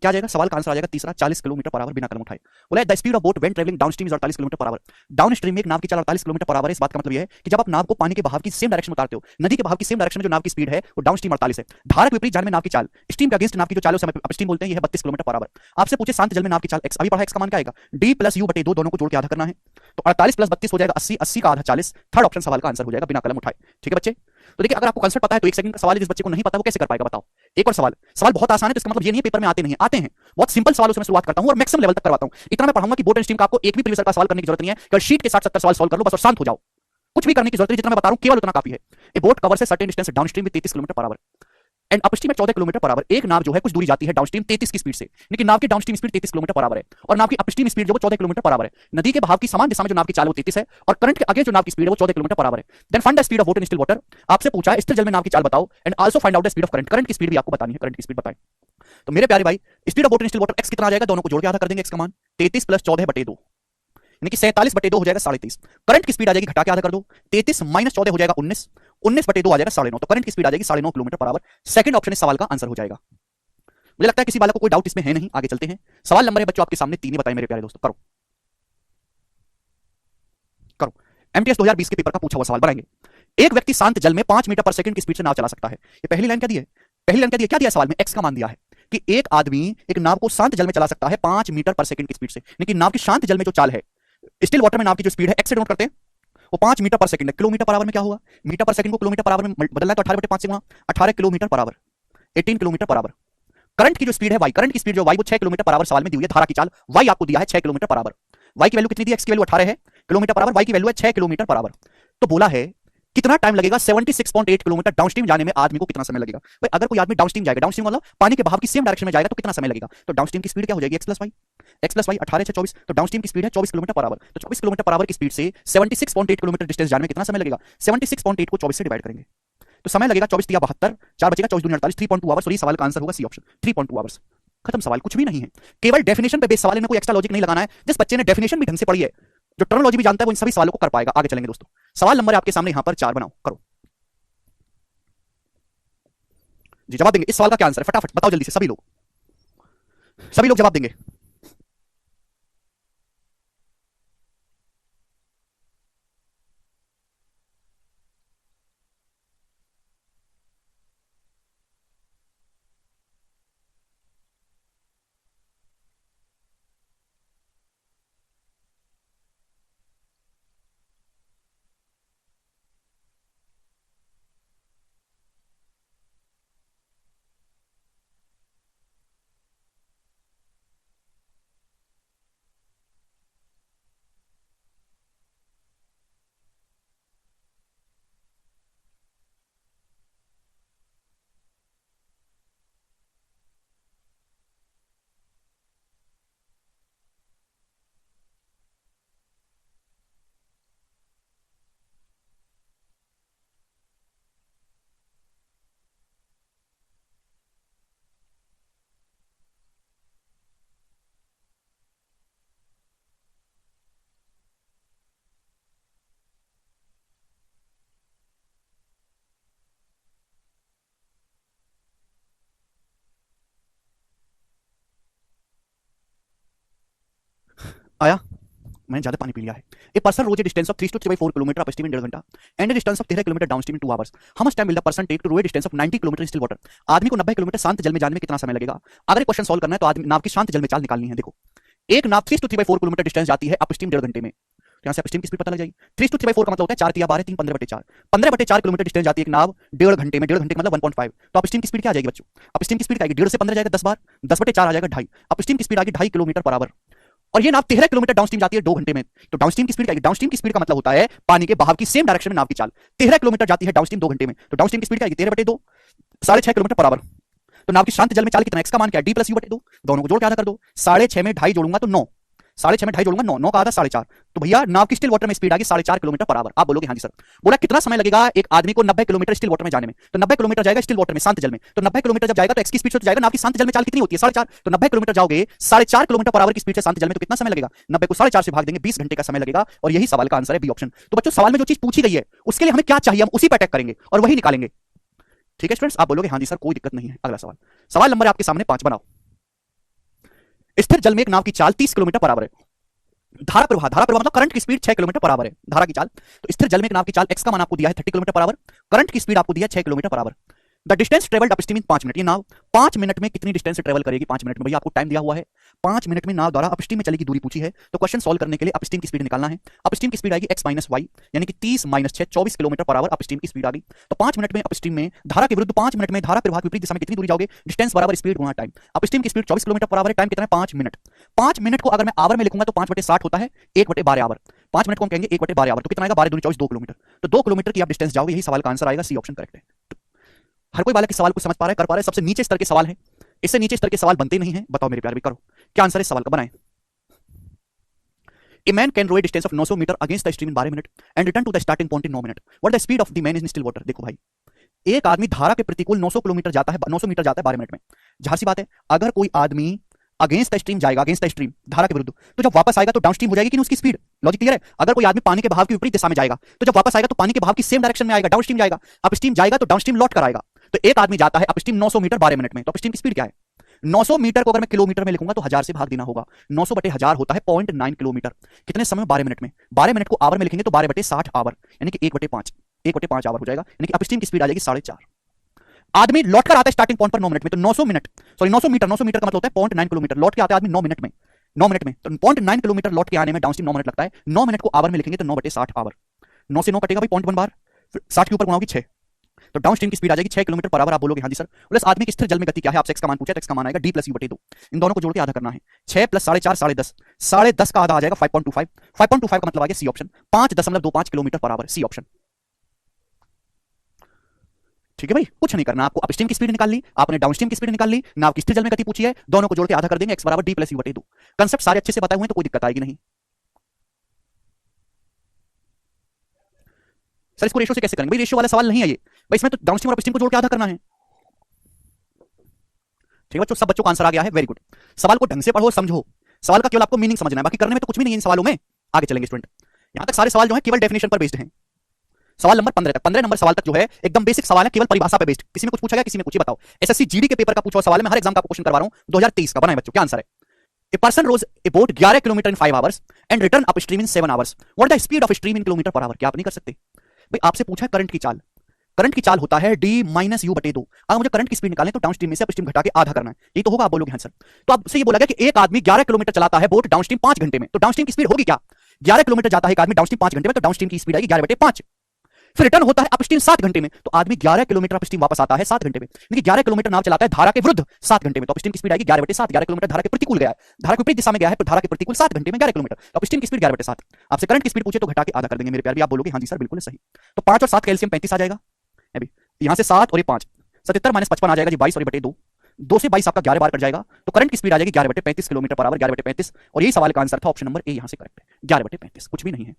क्या आ जाएगा? सवाल का answer आ जाएगा तीसरा, 40 किलोमीटर पर आवर बिना कदम उठाए। बोला the speed of boat when travelling down stream is 48 kilometre per our. Down stream में एक नाव की चाल 48 किलोमीटर पर आवर है। इस बात का मतलब यह है कि जब आप नाव को पानी के बहाव की सेम डायरेक्शन में उतारते हो, नदी के बहाव की सेम डायरेक्शन में जो नाव की स्पीड है वो डाउन स्ट्रीम 48 है। धारक विपरीत जाने में नाव की चाल, स्ट्रीम के अगेंस्ट नाव की जो चाल है उसे अपस्ट्रीम बोलते हैं, ये है 32 किलोमीटर पर आवर। आपसे पूछे शांत जल में नाव की चाल x, अभी पढ़ा x का मान क्या आएगा? d प्लस यू बटे 2, दोनों को जोड़ के आधा करना है। तो 48 प्लस 32 हो जाएगा 80, 80 का आधा 40। थर्ड ऑप्शन सवाल का आंसर हो जाएगा बिना कलम उठाए। ठीक है बच्चे? तो देखिए अगर आपको कंसेप्ट पता है तो एक सेकंड का सवाल है, जिस बच्चे को नहीं पता वो कैसे कर पाएगा बताओ? एक और सवाल, सवाल बहुत आसान है तो इसका मतलब ये नहीं है पेपर में आते नहीं आते हैं। बहुत सिंपल सवालों से मैं शुरुआत करता हूं और मैक्सिमम लेवल तक करवाता हूं। इतना मैं पढ़ाऊंगा कि बोर्ड एंड स्ट्रीम का आपको एक भी प्रीवियस का सवाल करने की जरूरत नहीं है। केवल शीट के 60-70 सवाल सॉल्व कर लो बस और शांत हो जाओ। कुछ भी करने की जरूरत नहीं, जितना मैं बता रहा हूं केवल उतना काफी है। ए boat covers a certain distance downstream with 33 kilometre per our. And upstream में 14 किलोमीटर पर आवर। एक नाव जो है कुछ दूरी जाती है डाउनस्ट्रीम 33 की स्पीड से, लेकिन नाव की downstream speed 33 kilometre per hour है और नाव की अपस्ट्रीम स्पीड जो 14 किलोमीटर पर आवर है। नदी के बहाव की समान दिशा में जो नाव की चाल वो 33 है और करंट के आगे जो नाव की स्पीड है वो 14 किलोमीटर पर आवर है। Then find the speed of boat in still water. आपसे पूछा है स्थिर जल में नाव की चाल बताओ and also find out the speed of current. Current की स्पीड भी आपको बतानी है, करंट की स्पीड बताएं। तो मेरे प्यारे भाई, speed of boat in still water x कितना आ जाएगा, दोनों को जोड़ के आधा कर देंगे। एक्स का मान 33 प्लस 14/2 यानी कि 47/2 हो जाएगा 33। करंट की स्पीड आ जाएगी, घटा के आधा कर दो, 33 माइनस 14 हो जाएगा 19, 19/2 आ जाएगा 9.5। तो करंट की स्पीड आ जाएगी 9.5 kilometre per our. Second option इस सवाल का आंसर हो जाएगा। मुझे लगता है किसी बालक को कोई डाउट इसमें है नहीं, आगे चलते हैं। सवाल नंबर है बच्चों आपके सामने 3 ही बताएं मेरे प्यारे दोस्तों। करो करो एमटीएस 2020 के पेपर का पूछा हुआ सवाल बनाएंगे। एक व्यक्ति शांत जल में 5 मीटर पर सेकंड की स्पीड से नाव चला सकता है। ये पहली लाइन क्या दी है, पहली लाइन क्या दिया सवाल में, एक्स का मान दिया है कि एक आदमी एक नाव को शांत जल में चला सकता है 5 मीटर पर सेकंड की स्पीड से। लेकिन नाव की शांत जल में जो चाल है, स्टिल वाटर में नाव की जो स्पीड है एक्स से नोट करते हैं, वो 5 मीटर पर सेकंड है। किलोमीटर पर आवर में क्या हुआ, मीटर पर सेकंड को किलोमीटर पर आवर में बदलना है तो 18/5 से गुणा, 18 kilometre per our, 18 kilometre per our. Current की जो स्पीड है वाई, करंट की स्पीड जो वाई वो 6 किलोमीटर पर आवर सवाल में दी हुई है। धारा की चाल वाई आपको दिया है 6 किलोमीटर पर आवर। वाई की वैल्यू कितनी दी है, एक्स की वैल्यू 18 है किलोमीटर पर आवर, वाई की वैल्यू है 6 किलोमीटर पर आवर। तो बोला है कितना टाइम लगेगा 76.8 किलोमीटर डाउनस्ट्रीम जाने में आदमी को कितना समय लगेगा। भाई अगर कोई आदमी डाउनस्ट्रीम जाएगा, डाउनस्ट्रीम मतलब पानी के बहाव की सेम डायरेक्शन में जाएगा तो कितना समय लगेगा। तो डाउनस्ट्रीम की स्पीड क्या हो जाएगी, एक्स प्लस वाई, 18 से 24। तो डाउनस्ट्रीम की स्पीड है 24 किलोमीटर पर आवर। तो 24 किलोमीटर पर आवर की स्पीड से 76.8 किलोमीटर डिस्टेंस जाने में कितना समय लगेगा। 76.8 को 24 से डिवाइड करेंगे तो समय लगेगा 24 या 72, 4 बचेगा 24 दूनी 48, 3.2 आवर्स। और ये सवाल का आंसर होगा सी ऑप्शन, 3.2 आवर्स। खत्म सवाल, कुछ भी नहीं है, केवल डेफिनेशन पे बेस सवाल में कोई एक्स्ट्रा लॉजिक नहीं लगाना है। जिस बच्चे ने डेफिनेशन भी ढंग से पढ़ी है, जो टर्मिनोलॉजी भी जानता है, वो इन सभी सवालों को कर पाएगा। आगे चलेंगे दोस्तों। सवाल नंबर आपके सामने यहां पर 4 बनाओ, करो जी। जवाब देंगे इस सवाल का क्या आंसर है, फटाफट बताओ जल्दी से सभी लोग जवाब देंगे। आया, मैंने ज्यादा पानी पी लिया है। A person rows a distance of 3 to 3/4 kilometre upstream in 1.5 घंटा and a distance of 13 kilometre downstream in 2 hours. How much time will the person take to row a distance of 90 kilometre in still water. आदमी को 90 kilometre शांत जल में जाने में कितना समय लगेगा। अगर ये क्वेश्चन सॉल्व करना है तो आदमी नाव की शांत जल में चाल निकालनी है। देखो एक नाव 3 to 3/4 किलोमीटर डिस्टेंस जाती है अपस्ट्रीम 1.5 घंटे में, तो यहां से अपस्ट्रीम की स्पीड पता लग जाएगी। 3 to 3/4 का मतलब होता है 4 3 12 3 15/4, 15/4 किलोमीटर डिस्टेंस जाती है एक नाव 1.5 घंटे में। 1.5 घंटे मतलब 1.5। तो अपस्ट्रीम की स्पीड क्या आ जाएगी बच्चों, अपस्ट्रीम की स्पीड क्या आएगी, 1.5 से 15 जाएगा 10 बार, 10/4 आ जाएगा 2.5। अपस्ट्रीम की स्पीड आएगी 2.5 किलोमीटर पर आवर और ये नाव 13 किलोमीटर डाउनस्ट्रीम जाती है 2 घंटे में। तो डाउनस्ट्रीम की स्पीड क्या आएगी, डाउनस्ट्रीम की स्पीड का मतलब होता है पानी के बहाव की सेम डायरेक्शन में नाव की चाल। 13 किलोमीटर जाती है डाउनस्ट्रीम 2 घंटे में, तो डाउनस्ट्रीम की स्पीड क्या आएगी 13/2, 6.5 किलोमीटर पर आवर। तो नाव की शांत जल में चाल कितना, एक्स का मान क्या है, d+u/2, दोनों को जोड़ के आधा कर दो। 6.5 में 2.5 जोड़ूंगा तो 9, 6.5 में 2.5 जोड़ूंगा 9, 9 का आधा 4.5। तो भैया नाव की स्टिल वाटर में स्पीड आ गई 4.5 किलोमीटर पर आवर। आप बोलोगे हाँ जी सर। बोला कितना समय लगेगा एक आदमी को 90 किलोमीटर स्टिल वाटर में जाने में। तो 90 किलोमीटर जाएगा स्टिल वाटर में शांत जल में, तो 90 किलोमीटर जब जाएगा तो एक्स की स्पीड से जाएगा। नाव की शांत जल में चाल कितनी होती है 4.5, तो 90 किलोमीटर जाओगे 4.5 किलोमीटर पर आवर की स्पीड से शांत जल में, तो कितना समय लगेगा, 90 को 4.5 से भाग देंगे 20 घंटे का समय लगेगा। और यही सवाल का आंसर है बी ऑप्शन। तो बच्चों सवाल में जो चीज पूछी गई है उसके लिए हमें क्या चाहिए, हम उसी पे अटैक करेंगे और वही निकालेंगे। ठीक है स्टूडेंट्स, आप बोलोगे हाँ जी सर कोई दिक्कत नहीं है। अगला सवाल, सवाल नंबर आपके सामने 5 बनाओ। स्थिर जल में एक नाव की चाल 30 किलोमीटर पर आवर है। धारा प्रवाह मतलब करंट की स्पीड 6 किलोमीटर पर आवर है, धारा की चाल। तो स्थिर जल में एक नाव की चाल एक्स का मान आपको दिया है 30 किलोमीटर पर आवर, करंट की स्पीड आपको दिया है 6 kilometre per our. The distance travelled upstream in 5 minute. ये नाव 5 मिनट में कितनी डिस्टेंस ट्रेवल करेगी, 5 मिनट में। भैया आपको टाइम दिया हुआ है 5 मिनट में नाव द्वारा अपस्ट्रीम में चलेगी दूरी पूछी है। तो क्वेश्चन सॉल्व करने के लिए अपस्ट्रीम की स्पीड निकालना है। अपस्ट्रीम की स्पीड आएगी x - y यानी कि 30 - 6 24 किलोमीटर पर आवर अपस्ट्रीम की स्पीड आ गई। तो 5 मिनट में अपस्ट्रीम में धारा के विरुद्ध 5 मिनट में धारा प्रवाह के विपरीत दिशा में कितनी दूरी जाओगे, डिस्टेंस बराबर स्पीड गुणा टाइम। अपस्ट्रीम की स्पीड 24 किलोमीटर पर आवर है, टाइम कितना है 5 मिनट। 5 मिनट को अगर मैं आवर में लिखूंगा तो 5/60 होता है, 1/12 आवर। 5 मिनट को हम कहेंगे 1/12 आवर, तो कितना आएगा 12 दूनी 24, 2 किलोमीटर। तो 2 किलोमीटर की आप डिस्टेंस जाओगे, यही सवाल का आंसर आएगा, सी ऑप्शन करेक्ट है। हर कोई बालक इस सवाल को समझ पा रहा है, कर पा रहा है? सबसे नीचे स्तर के सवाल है, इससे नीचे स्तर के सवाल बनते नहीं है। बताओ मेरे प्यारे, भी करो क्या आंसर है इस सवाल का, बनाए। A man can row a distance of 900 metre against the stream in 12 minute and return to the starting point in 9 minute. What the speed of the man in still water. देखो भाई, एक आदमी धारा के प्रतिकूल 900 किलोमीटर जाता है, 900 metre जाता है 12 मिनट में। जाहिर सी बात है, अगर कोई आदमी अगेंस्ट द स्ट्रीम जाएगा, अगेंस्ट द स्ट्रीम धारा के विरुद्ध, तो जब वापस आएगा तो डाउन स्ट्रीम हो जाएगी कि नहीं उसकी स्पीड। लॉजिक क्लियर है? अगर कोई आदमी पानी के बहाव की विपरीत दिशा में जाएगा, तो जब वापस आएगा तो पानी के बहाव की सेम डायरेक्शन में आएगा, डाउन स्ट्रीम जाएगा। अप स्ट्रीम जाएगा तो डाउन स्ट्रीम लौट कर आएगा। तो एक आदमी जाता है अप स्ट्रीम 900 मीटर 12 मिनट में, तो अप स्ट्रीम की स्पीड क्या है? 900 मीटर को अगर मैं किलोमीटर में लिखूंगा तो 1000 से भाग देना होगा। 900 बटे 1000 होता है 0.9 किलोमीटर। कितने समय? 12 मिनट में। 12 मिनट को आवर में लिखेंगे तो 12 बटे 60 आवर, यानी कि 1 बटे 5, 1 बटे 5 आवर हो जाएगा, यानी कि अपस्ट्रीम की स्पीड आ जाएगी 4.5। आदमी लौट कर आता है स्टार्टिंग पॉइंट पर 9 मिनट में, तो 900 मिनट, सॉरी 900 मीटर, 900 मीटर का मतलब होता है 0.9 किलोमीटर। लौट के आता है आदमी 9 मिनट में, 9 मिनट में, तो 0.9 किलोमीटर लौट के आने में डाउनस्ट्रीम 9 मिनट लगता है। 9 मिनट को आवर में लिखेंगे तो 9 बटे 60 आवर। 9 से 9 कटेगा भाई 0.1 बार, 60 के ऊपर गुणाओगे 6, तो डाउन स्ट्रीम की स्पीड आ जाएगी 6 किलोमीटर पर आवर। आप बोलोगे हाँ जी सर, प्लस आदमी की स्थिर जल में गति क्या है? आपसे एक्स का मान पूछा, तो एक्स का मान आएगा डी प्लस यू बटे 2। इन दोनों को जोड़ के आधा करना है। 6 प्लस 4.5 10.5, 10.5 का आधा आ जाएगा 5.25। 5.25 का मतलब आ गया C option, 5.25 kilometre per hour, C option. ठीक है भाई, कुछ नहीं करना आपको। अपस्ट्रीम की स्पीड निकाल ली आपने, डाउनस्ट्रीम की स्पीड निकाल ली, नाव की स्थिर जल में गति पूछी है, दोनों को जोड़ के आधा कर देंगे, एक्स बराबर डी प्लस यू बटे 2। कंसेप्ट सारे अच्छे से बताए हुए हैं तो कोई दिक्कत आएगी नहीं। सर इसको रेशियो से कैसे करेंगे? भाई रेशियो वाला सवाल नहीं है ये भाई, इसमें तो डाउनस्ट्रीम और अपस्ट्रीम को जोड़ के आधा करना है। ठीक है बच्चों, सब बच्चों का आंसर आ गया है, वेरी गुड। सवाल को ढंग से पढ़ो, समझो। सवाल का केवल आपको मीनिंग समझना है, बाकी करने में तो कुछ भी नहीं है इन सवालों में। आगे चलेंगे स्टूडेंट, यहां तक सारे सवाल जो है केवल डेफिनेशन पर बेस्ड हैं। सवाल नंबर 15 तक, 15 नंबर सवाल तक जो है एकदम बेसिक सवाल है, केवल परिभाषा पे बेस्ड। किसी में कुछ पूछा गया, किसी में कुछ बताओ। एसएससी जीडी के पेपर का पूछा सवाल है, मैं हर एग्जाम का क्वेश्चन करवा रहा हूं 2023 का। बनाए बच्चों, क्या आंसर है? A person rows a boat 11 kilometre in 5 hours and return upstream in 7 hours. What the speed of stream in kilometre per hour. क्या आप नहीं कर सकते भाई? आपसे पूछा है करंट की चाल। करंट की चाल होता है डी माइनस यू बटे 2। अगर मुझे करंट की स्पीड निकालने तो डाउन स्ट्रीम में से अपस्ट्रीम घटा के आधा करना है, ये तो होगा। आप बोलोगे हाँ सर। तो आपसे ये बोला गया कि एक आदमी 11 किलोमीटर चलाता है बोट डाउन स्ट्रीम 5 घंटे में, तो डाउन स्ट्रीम की स्पीड होगी क्या? 11 किलोमीटर जाता है एक आदमी डाउन स्ट्रीम 5 घंटे में, तो डाउन स्ट्रीम की स्पीड आएगी 11 बटे 5। फिर रिटर्न होता है अपस्ट्रीम 7 घंटे में, तो आदमी 11 किलोमीटर अपस्ट्रीम वापस आता है 7 घंटे में, यानी कि 11 किलोमीटर नाव चलाता है धारा के विरुद्ध 7 घंटे में, तो अपस्ट्रीम की स्पीड आएगी 11 बटे 7। 11 किलोमीटर धारा के प्रतिकूल गया है, धारा के विपरीत दिशा में गया है, तो धारा के प्रतिकूल 7 घंटे में 11 किलोमीटर, तो अपस्ट्रीम की स्पीड 11 बटे 7। आपसे करंट की स्पीड पूछे तो घटा के आधा कर देंगे मेरे प्यार भी। आप बोलोगे हाँ जी सर बिल्कुल सही। तो 5 और 7 कैल्शियम 35 आ जाएगा अभी, यहां से 7 और ये 5, 77 माइनस 55 आ जाएगा जी 22 और बटे 2, 2 से 22 आपका 11 बार कट जाएगा, तो करंट की स्पीड आ जाएगी 11 बटे 35 किलोमीटर पर आवर, 11 बटे 35। और यही सवाल का आंसर था, ऑप्शन नंबर ए यहां से करेक्ट है, 11 बटे 35, कुछ भी नहीं है।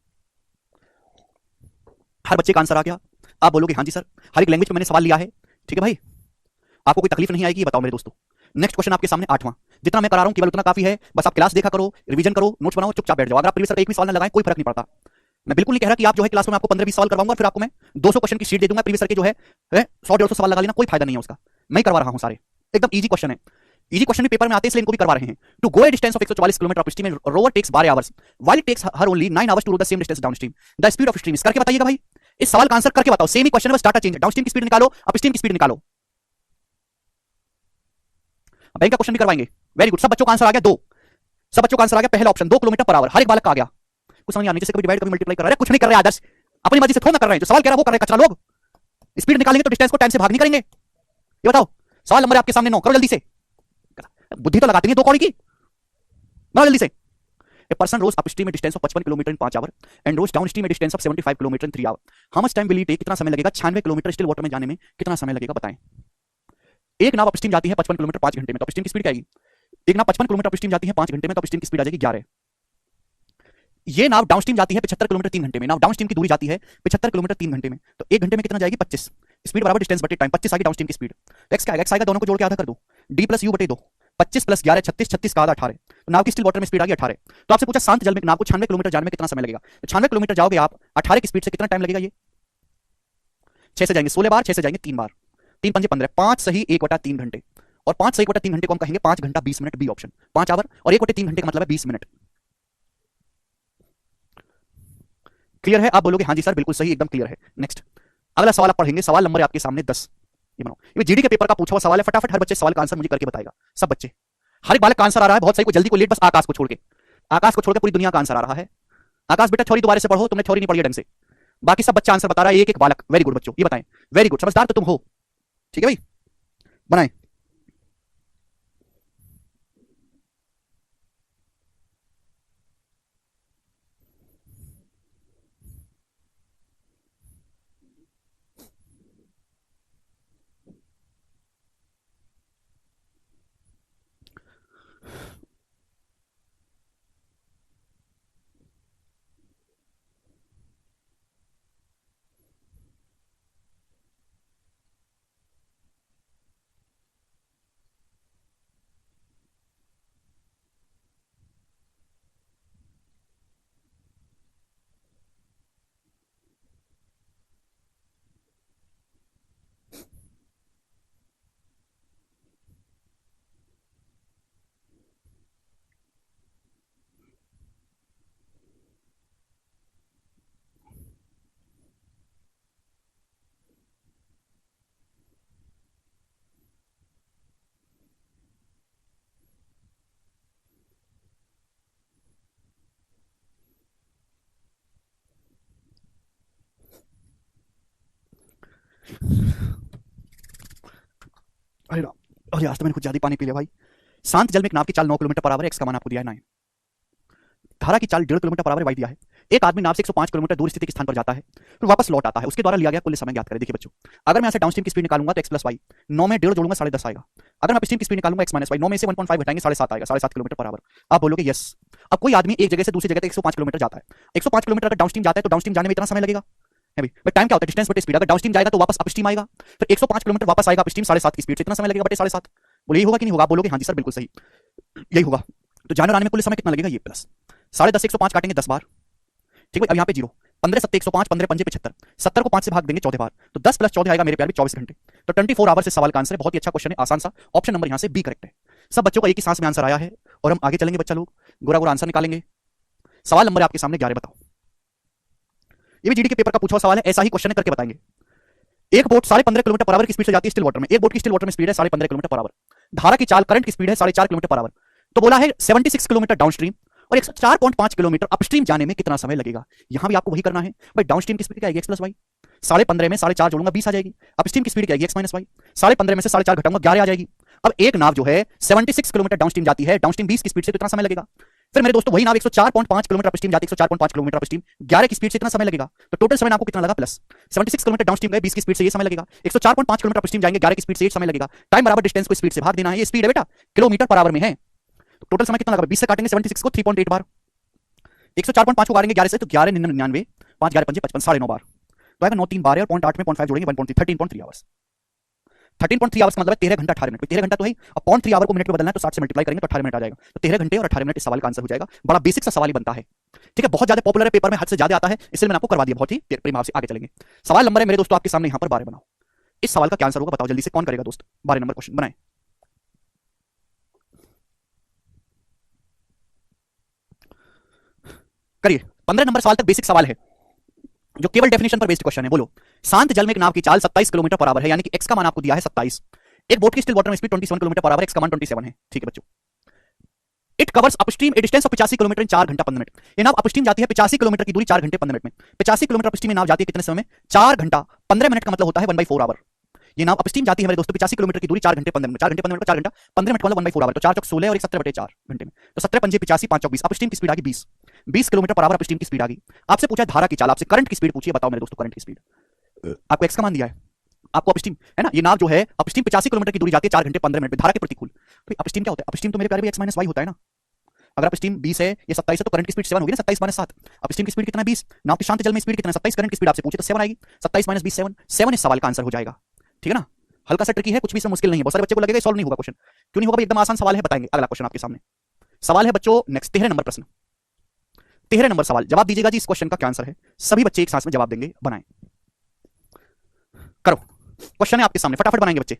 हर बच्चे का आंसर आ गया। आप बोलोगे हाँ जी सर, हर एक लैंग्वेज में मैंने सवाल लिया है। ठीक है भाई, आपको कोई तकलीफ नहीं आएगी, ये बताओ मेरे दोस्तों। नेक्स्ट क्वेश्चन आपके सामने 8वां। जितना मैं करा रहा हूं केवल उतना काफी है, बस आप क्लास देखा करो, रिवीजन करो, नोट्स बनाओ, चुपचाप बैठ जाओ। अगर आप प्रीवियस एक भी सवाल ना लगाएं कोई फर्क नहीं पड़ता। मैं बिल्कुल नहीं कह रहा कि आप जो है क्लास में आपको 15-20 सवाल करवाऊंगा, फिर आपको मैं 200 क्वेश्चन की शीट दे दूंगा प्रीवियस के जो है 100-150 सवाल लगा लेना, कोई फायदा नहीं है उसका। मैं करवा रहा हूं सारे, एकदम इजी क्वेश्चन है। इजी क्वेश्चन भी पेपर में आते हैं इसलिए इनको भी करवा रहे हैं। To go a distance of 144 kilometre of stream rower takes 12 hours while it takes her only 9 hours to row the same distance downstream. The speed of stream, करके बताइएगा भाई, इस सवाल का आंसर करके बताओ। सेम ही क्वेश्चन है, बस डाटा चेंज है। डाउन स्ट्रीम की स्पीड निकालो, अप स्ट्रीम की स्पीड निकालो। बैंक का क्वेश्चन भी करवाएंगे। वेरी गुड, सब बच्चों का आंसर आ गया 2। सब बच्चों का आंसर आ गया पहला ऑप्शन 2 किलोमीटर पर आवर, हर एक बालक का आ गया। कुछ समझ नहीं, नीचे से कभी डिवाइड कभी मल्टीप्लाई कर रहा है, कुछ नहीं कर रहे आदर्श, अपनी मर्जी से थोड़ा कर रहे हैं। जो सवाल कह रहा है वो कर रहे हैं कचरा लोग। स्पीड निकालेंगे तो डिस्टेंस को टाइम से भाग नहीं करेंगे। ये बताओ, सवाल नंबर आपके सामने 9, करो जल्दी से, बुद्धि तो लगाते नहीं 2 कौड़ी की, बनाओ जल्दी से। A person rows upstream a distance of 55 kilometre in 5 hour and rows downstream a distance of 75 kilometre in 3 hour. How much time will it take? कितना समय लगेगा 96 किलोमीटर स्टिल वाटर में जाने में, कितना समय लगेगा बताएं। एक नाव अपस्ट्रीम जाती है 55 किलोमीटर 5 घंटे में, तो अपस्ट्रीम की स्पीड क्या आएगी? एक नाव 55 किलोमीटर अपस्ट्रीम जाती है 5 घंटे में, तो अपस्ट्रीम की स्पीड आ जाएगी 11। ये नाव डाउनस्ट्रीम जाती है 75 किलोमीटर 3 घंटे में, नाव डाउनस्ट्रीम की दूरी जाती है 75 किलोमीटर 3 घंटे में, तो 1 घंटे में कितना जाएगी 25। स्पीड बराबर डिस्टेंस बटे टाइम, 25 आएगी डाउनस्ट्रीम की स्पीड, तो एक्स क्या आएगा? एक्स आएगा, दोनों को जोड़ के आधा कर दो, डी प्लस यू बटे 2, 25 प्लस 11 36, 36 का आधा 18, तो नाव की स्टिल वाटर में स्पीड आ गई 18। तो आपसे पूछा शांत जल में नाव को 96 किलोमीटर जाने में कितना समय लगेगा, तो 96 किलोमीटर जाओगे आप 18 की स्पीड से, कितना टाइम लगेगा? ये 6 से जाएंगे 16 बार, 6 से जाएंगे 3 बार, 3 पंजे 15, 5 सही 1/3 घंटे, और 5 सही 1/3 घंटे को हम कहेंगे 5 घंटा 20 मिनट, बी ऑप्शन, 5 आवर, और 1/3 घंटे का मतलब है 20 मिनट। क्लियर है? आप बोलोगे हाँ जी सर बिल्कुल सही, एकदम क्लियर है। नेक्स्ट अगला सवाल आप पढ़ेंगे, सवाल नंबर है आपके सामने 10। ये बनाओ, ये जीडी के पेपर का पूछा हुआ सवाल है, फटाफट हर बच्चे सवाल का आंसर मुझे करके बताएगा। सब बच्चे, हर एक बालक का आंसर आ रहा है, बहुत सही, कोई जल्दी कोई लेट, बस आकाश को छोड़ के, आकाश को छोड़ के पूरी दुनिया का आंसर आ रहा है। आकाश बेटा थ्योरी दोबारा से पढ़ो, तुमने थ्योरी नहीं पढ़ी ढंग से। बाकी सब बच्चा आंसर बता रहा है, एक एक बालक। वेरी गुड बच्चों, ये बताएं, वेरी गुड, समझदार तो तुम हो। ठीक है भाई, बनाएं। अरे अरे आज तो मैंने कुछ ज्यादा पानी पी लिया भाई। शांत जल में एक नाव की चाल 9 किलोमीटर पर आवर है, एक्स का मान आपको दिया है 9। धारा की चाल 1.5 किलोमीटर पर आवर वाई दिया है। एक आदमी नाव से 105 किलोमीटर दूर स्थित एक स्थान पर जाता है, फिर वापस लौट आता है। उसके द्वारा लिया गया कुल समय ज्ञात करें। देखिए बच्चों, अगर मैं यहाँ से डाउनस्ट्रीम की स्पीड निकालूंगा तो एक्स प्लस वाई, 9 में 1.5 जोड़ूंगा 10.5 आएगा। अगर मैं अपस्ट्रीम की स्पीड निकालूंगा एक्स माइनस वाई, 9 में से 1.5 घटाएंगे 7.5 आएगा, 7.5 किलोमीटर पर आवर। आप बोलोगे यस। अब कोई आदमी एक जगह से दूसरी जगह तक 105 किलोमीटर जाता है। 105 किलोमीटर अगर डाउनस्ट्रीम जाता है तो डाउनस्ट्रीम जाने में इतना समय लगेगा है भाई। बट टाइम क्या होता है? डिस्टेंस बटे स्पीड। अगर डाउनस्ट्रीम जाएगा तो वापस अपस्ट्रीम आएगा, फिर 105 किलोमीटर वापस आएगा अपस्ट्रीम 7.5 की स्पीड से, इतना समय लगेगा बटे 7.5। बोले यही होगा कि नहीं होगा? आप बोलोगे हाँ जी सर बिल्कुल सही, यही होगा। तो जाने और आने में कुल समय कितना लगेगा? ये प्लस 10.5 105 काटेंगे 10 बार, ठीक है। अब यहाँ पे जीरो, 15 7 105, 15 पंजे 75, 70 को 5 से भाग देंगे 14 बार, तो 10 प्लस 14 आएगा मेरे प्यार भी 24 घंटे। तो 24 आवर से सवाल का आंसर है। बहुत ही अच्छा क्वेश्चन है, आसान सा। ऑप्शन नंबर यहाँ से बी करेक्ट है। सब बच्चों का एक ही सांस में आंसर आया है और हम आगे चलेंगे। बच्चा लोग गोरा गोरा आंसर निकालेंगे। सवाल नंबर आपके सामने 11 बताओ। ये भी जीडी के पेपर का पूछा हुआ सवाल है, ऐसा ही क्वेश्चन है, करके बताएंगे। एक बोट 15.5 किलोमीटर पर आवर की स्पीड से जाती है स्टिल वाटर में। एक बोट की स्टिल वाटर में स्पीड है 15.5 किलोमीटर पर आवर। धारा की चाल करंट की स्पीड है 4.5 किलोमीटर पर आवर। तो बोला है 76 किलोमीटर डाउनस्ट्रीम और 104.5 किलोमीटर अपस्ट्रीम जाने में कितना समय लगेगा। यहां भी आपको वही करना है भाई। डाउनस्ट्रीम की स्पीड क्या आएगी? X plus Y. 15.5 में 4.5 जोड़ूंगा 20 आ जाएगी। अपस्ट्रीम की स्पीड क्या आएगी? X minus Y. 15.5 में से 4.5 घटाऊंगा 11 आ जाएगी। अब एक नाव जो है 76 किलोमीटर डाउनस्ट्रीम जाती है, डाउनस्ट्रीम 20 की स्पीड से, तो कितना समय लगेगा? फिर मेरे दोस्तों वही नाव 104.5 किलोमीटर अपस्ट्रीम जाती है, 104.5 किलोमीटर अपस्ट्रीम 11 की स्पीड से, इतना समय लगेगा। तो टोटल समय आपको कितना लगा? प्लस 76 किलोमीटर डाउनस्ट्रीम गए 20 की स्पीड से, ये समय लगेगा। 104.5 किलोमीटर अपस्ट्रीम जाएंगे 11 की स्पीड से, ये समय लगेगा। टाइम बराबर डिस्टेंस को स्पीड से भाग देना है। ये स्पीड है बेटा, किलोमीटर पर आवर में है। तो टोटल समय कितना लगा? 20 से काटेंगे 76 को 3.8 बार, 104.5 को काटेंगे 11 से तो 11 99, 5 11 5 55, 9.5 बार। तो आएगा 9 3 12 और 0.8 में 0.5 जोड़ेंगे 1.3, 13.3 आवर्स। 13.3 आवर्स का मतलब है 13 घंटा 18 मिनट। 13 घंटा तो है, अब 0.3 आवर को मिनट में बदलना है तो 60 से मल्टीप्लाई करेंगे तो 18 मिनट आ जाएगा। तो 13 घंटे और 18 मिनट इस सवाल का आंसर हो जाएगा। बड़ा बेसिक सा सवाल ही बनता है, ठीक है। बहुत ज्यादा पॉपुलर है, पेपर में हद से ज्यादा आता है, इसलिए मैंने आपको करवा दिया। बहुत ही प्रेम भाव से आगे चलेंगे। सवाल नंबर है मेरे दोस्तों आपके सामने यहाँ पर 12 बनाओ। इस सवाल का क्या आंसर होगा बताओ जल्दी से, कौन करेगा दोस्त? 12 नंबर क्वेश्चन बनाए। करिए। 15 नंबर सवाल तक बेसिक सवाल है जो केवल डेफिनेशन पर बेस्ड क्वेश्चन है। बोलो, शांत जल में एक नाव की चाल 27 किलोमीटर पर आवर है, यानी कि एक्स का मान आपको दिया है 27। एक बोट की स्टिल वाटर में speed 27 kilometre per our, x का मान 27 है, ठीक है बच्चों। It covers upstream A distance of 85 kilometre इन 4 घंटा 15 मिनट। ये नाव अपस्ट्रीम जाती है 85 किलोमीटर की दूरी 4 घंटे 15 मिनट में। 85 किलोमीटर अपस्ट्रीम में नाव जाती है कितने समय में? 4 घंटा 15 मिनट का मतलब होता है 1/4 आवर। ये नाव अपस्ट्रीम जाती है मेरे दोस्तों 85 किलोमीटर की दूरी 4 घंटे 15 मिनट, 4 घंटे 15 मिनट, 4 घंटा 15 मिनट का मतलब 1/4 आवर। तो 4 चौक 16 और 17/4 घंटे में, तो 17 पंजे 85, 5 चौक 20। अपस्ट्रीम की स्पीड आ गई 20, 20 किलोमीटर पर आवर अपस्ट्रीम की स्पीड आ गई। आपसे पूछा धारा की चाल, आपसे करंट की स्पीड पूछिए, बताओ मेरे दोस्तों करंट की स्पीड। आपको एक्स का मान दिया है, आपको अपस्ट्रीम है ना, ये नाव जो है अपस्ट्रीम 85 किलोमीटर की दूरी जाती है 4 घंटे 15 मिनट में, धारा के प्रतिकूल। तो अपस्ट्रीम क्या होता है? अपस्ट्रीम तो मेरे प्यारे भी एक्स माइनस वाई होता है ना। अगर अपस्ट्रीम 20 है, ये 27 है, तो करंट की स्पीड 7 होगी ना, 27 माइनस 7। अपस्ट्रीम की स्पीड कितना है? 20। नाव के शांत जल में स्पीड कितना है? 27। करंट की स्पीड आपसे पूछे तो 7 आएगी, 27 माइनस 20 7, 7 इस सवाल का आंसर हो जाएगा, ठीक है ना। हल्का सा ट्रिकी है, कुछ भी इसमें मुश्किल नहीं है। बहुत सारे बच्चे को लगेगा सॉल्व नहीं होगा क्वेश्चन, क्यों नहीं होगा भाई? एकदम आसान सवाल है, बताएंगे। अगला क्वेश्चन आपके सामने सवाल है बच्चों, नेक्स्ट 13 नंबर प्रश्न। 13 नंबर सवाल, जवाब दीजिएगा जी। इस क्वेश्चन का क्या आंसर है? सभी बच्चे एक सांस में जवाब देंगे, बनाएं। करो, क्वेश्चन है आपके सामने, फटाफट बनाएंगे बच्चे।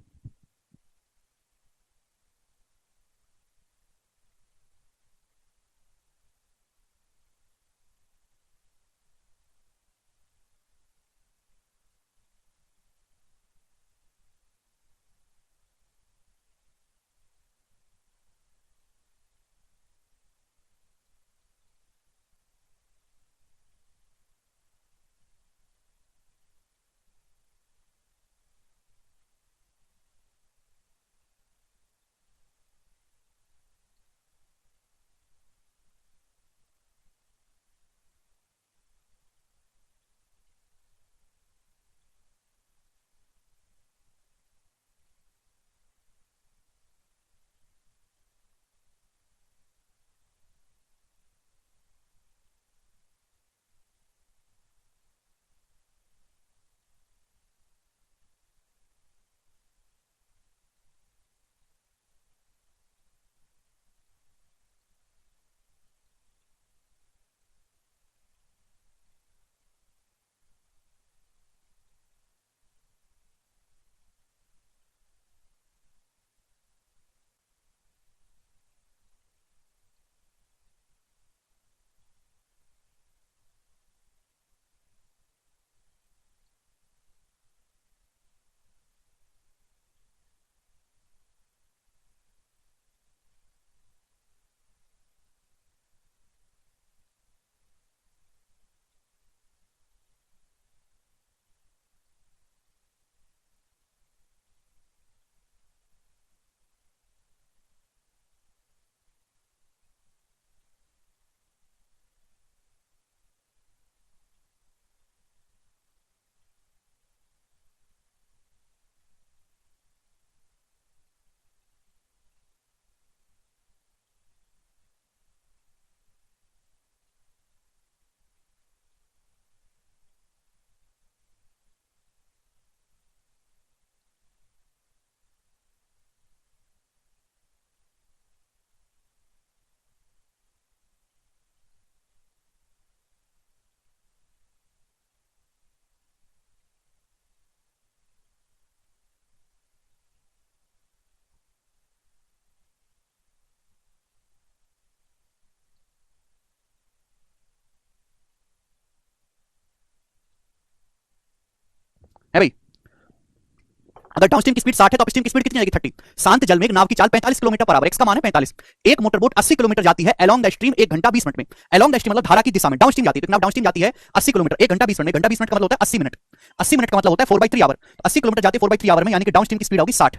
अगर डाउनस्ट्रीम की स्पीड 60 है तो अपस्ट्रीम की स्पीड कितनी आएगी 30। शांत जल में एक नाव की चाल 45 किलोमीटर पर आवर, एक्स का मान है 45। एक मोटर बोट 80 किलोमीटर जाती है अलोंग द स्ट्रीम 1 घंटा 20 मिनट में। अलोंग द स्ट्रीम मतलब धारा की दिशा में, डाउनस्ट्रीम जाती है, तो नाव डाउनस्ट्रीम जाती है 80 किलोमीटर 1 घंटा 20 मिनट में। घंटा 20 मिनट का मतलब होता है 80 मिनट। 80 मिनट का मतलब होता है 4/3 आवर। 80 किलोमीटर जाती है 4/3 आवर में, यानी कि डाउनस्ट्रीम की स्पीड होगी 60।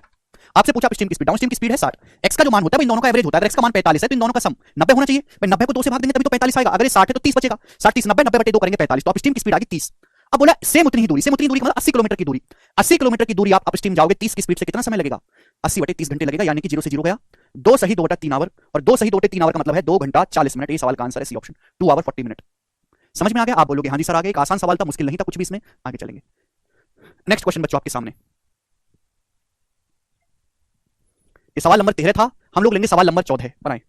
आपसे पूछा अपस्ट्रीम की स्पीड, डाउनस्ट्रीम की स्पीड है 60। एक्स का जो मान होता है इन दोनों का एवरेज होता है। अगर एक्स का मान 45 है तो इन दोनों का सम 90 होना चाहिए। भाई 90 को 2 से भाग देंगे तभी तो 45 आएगा। अगर ये 60 है तो 30 बचेगा। 60 30 90 90 बटे 2 करेंगे 45, तो अपस्ट्रीम की स्पीड आ गई 30। अब बोला सेम उतनी ही दूरी, सेम उतनी दूरी का मतलब 80 किलोमीटर की दूरी। 80 किलोमीटर की दूरी आप अपस्ट्रीम जाओगे 30 की स्पीड से, कितना समय लगेगा? 80 बटे 30 घंटे लगेगा, यानी कि 0 से 0 गया। 2 सही 2 बटा 3 आवर, और 2 सही 2 बटे 3 आवर का मतलब है 2 घंटा 40 मिनट। ये सवाल का आंसर है सी ऑप्शन, 2 आवर 40 मिनट। समझ में आ गया? आप बोलोगे हाँ जी सर आ गया। एक आसान सवाल था, मुश्किल नहीं था कुछ भी इसमें। आगे चलेंगे, नेक्स्ट क्वेश्चन बच्चों आपके सामने। ये सवाल नंबर 13 था, हम लोग लेंगे सवाल नंबर 14। बनाए।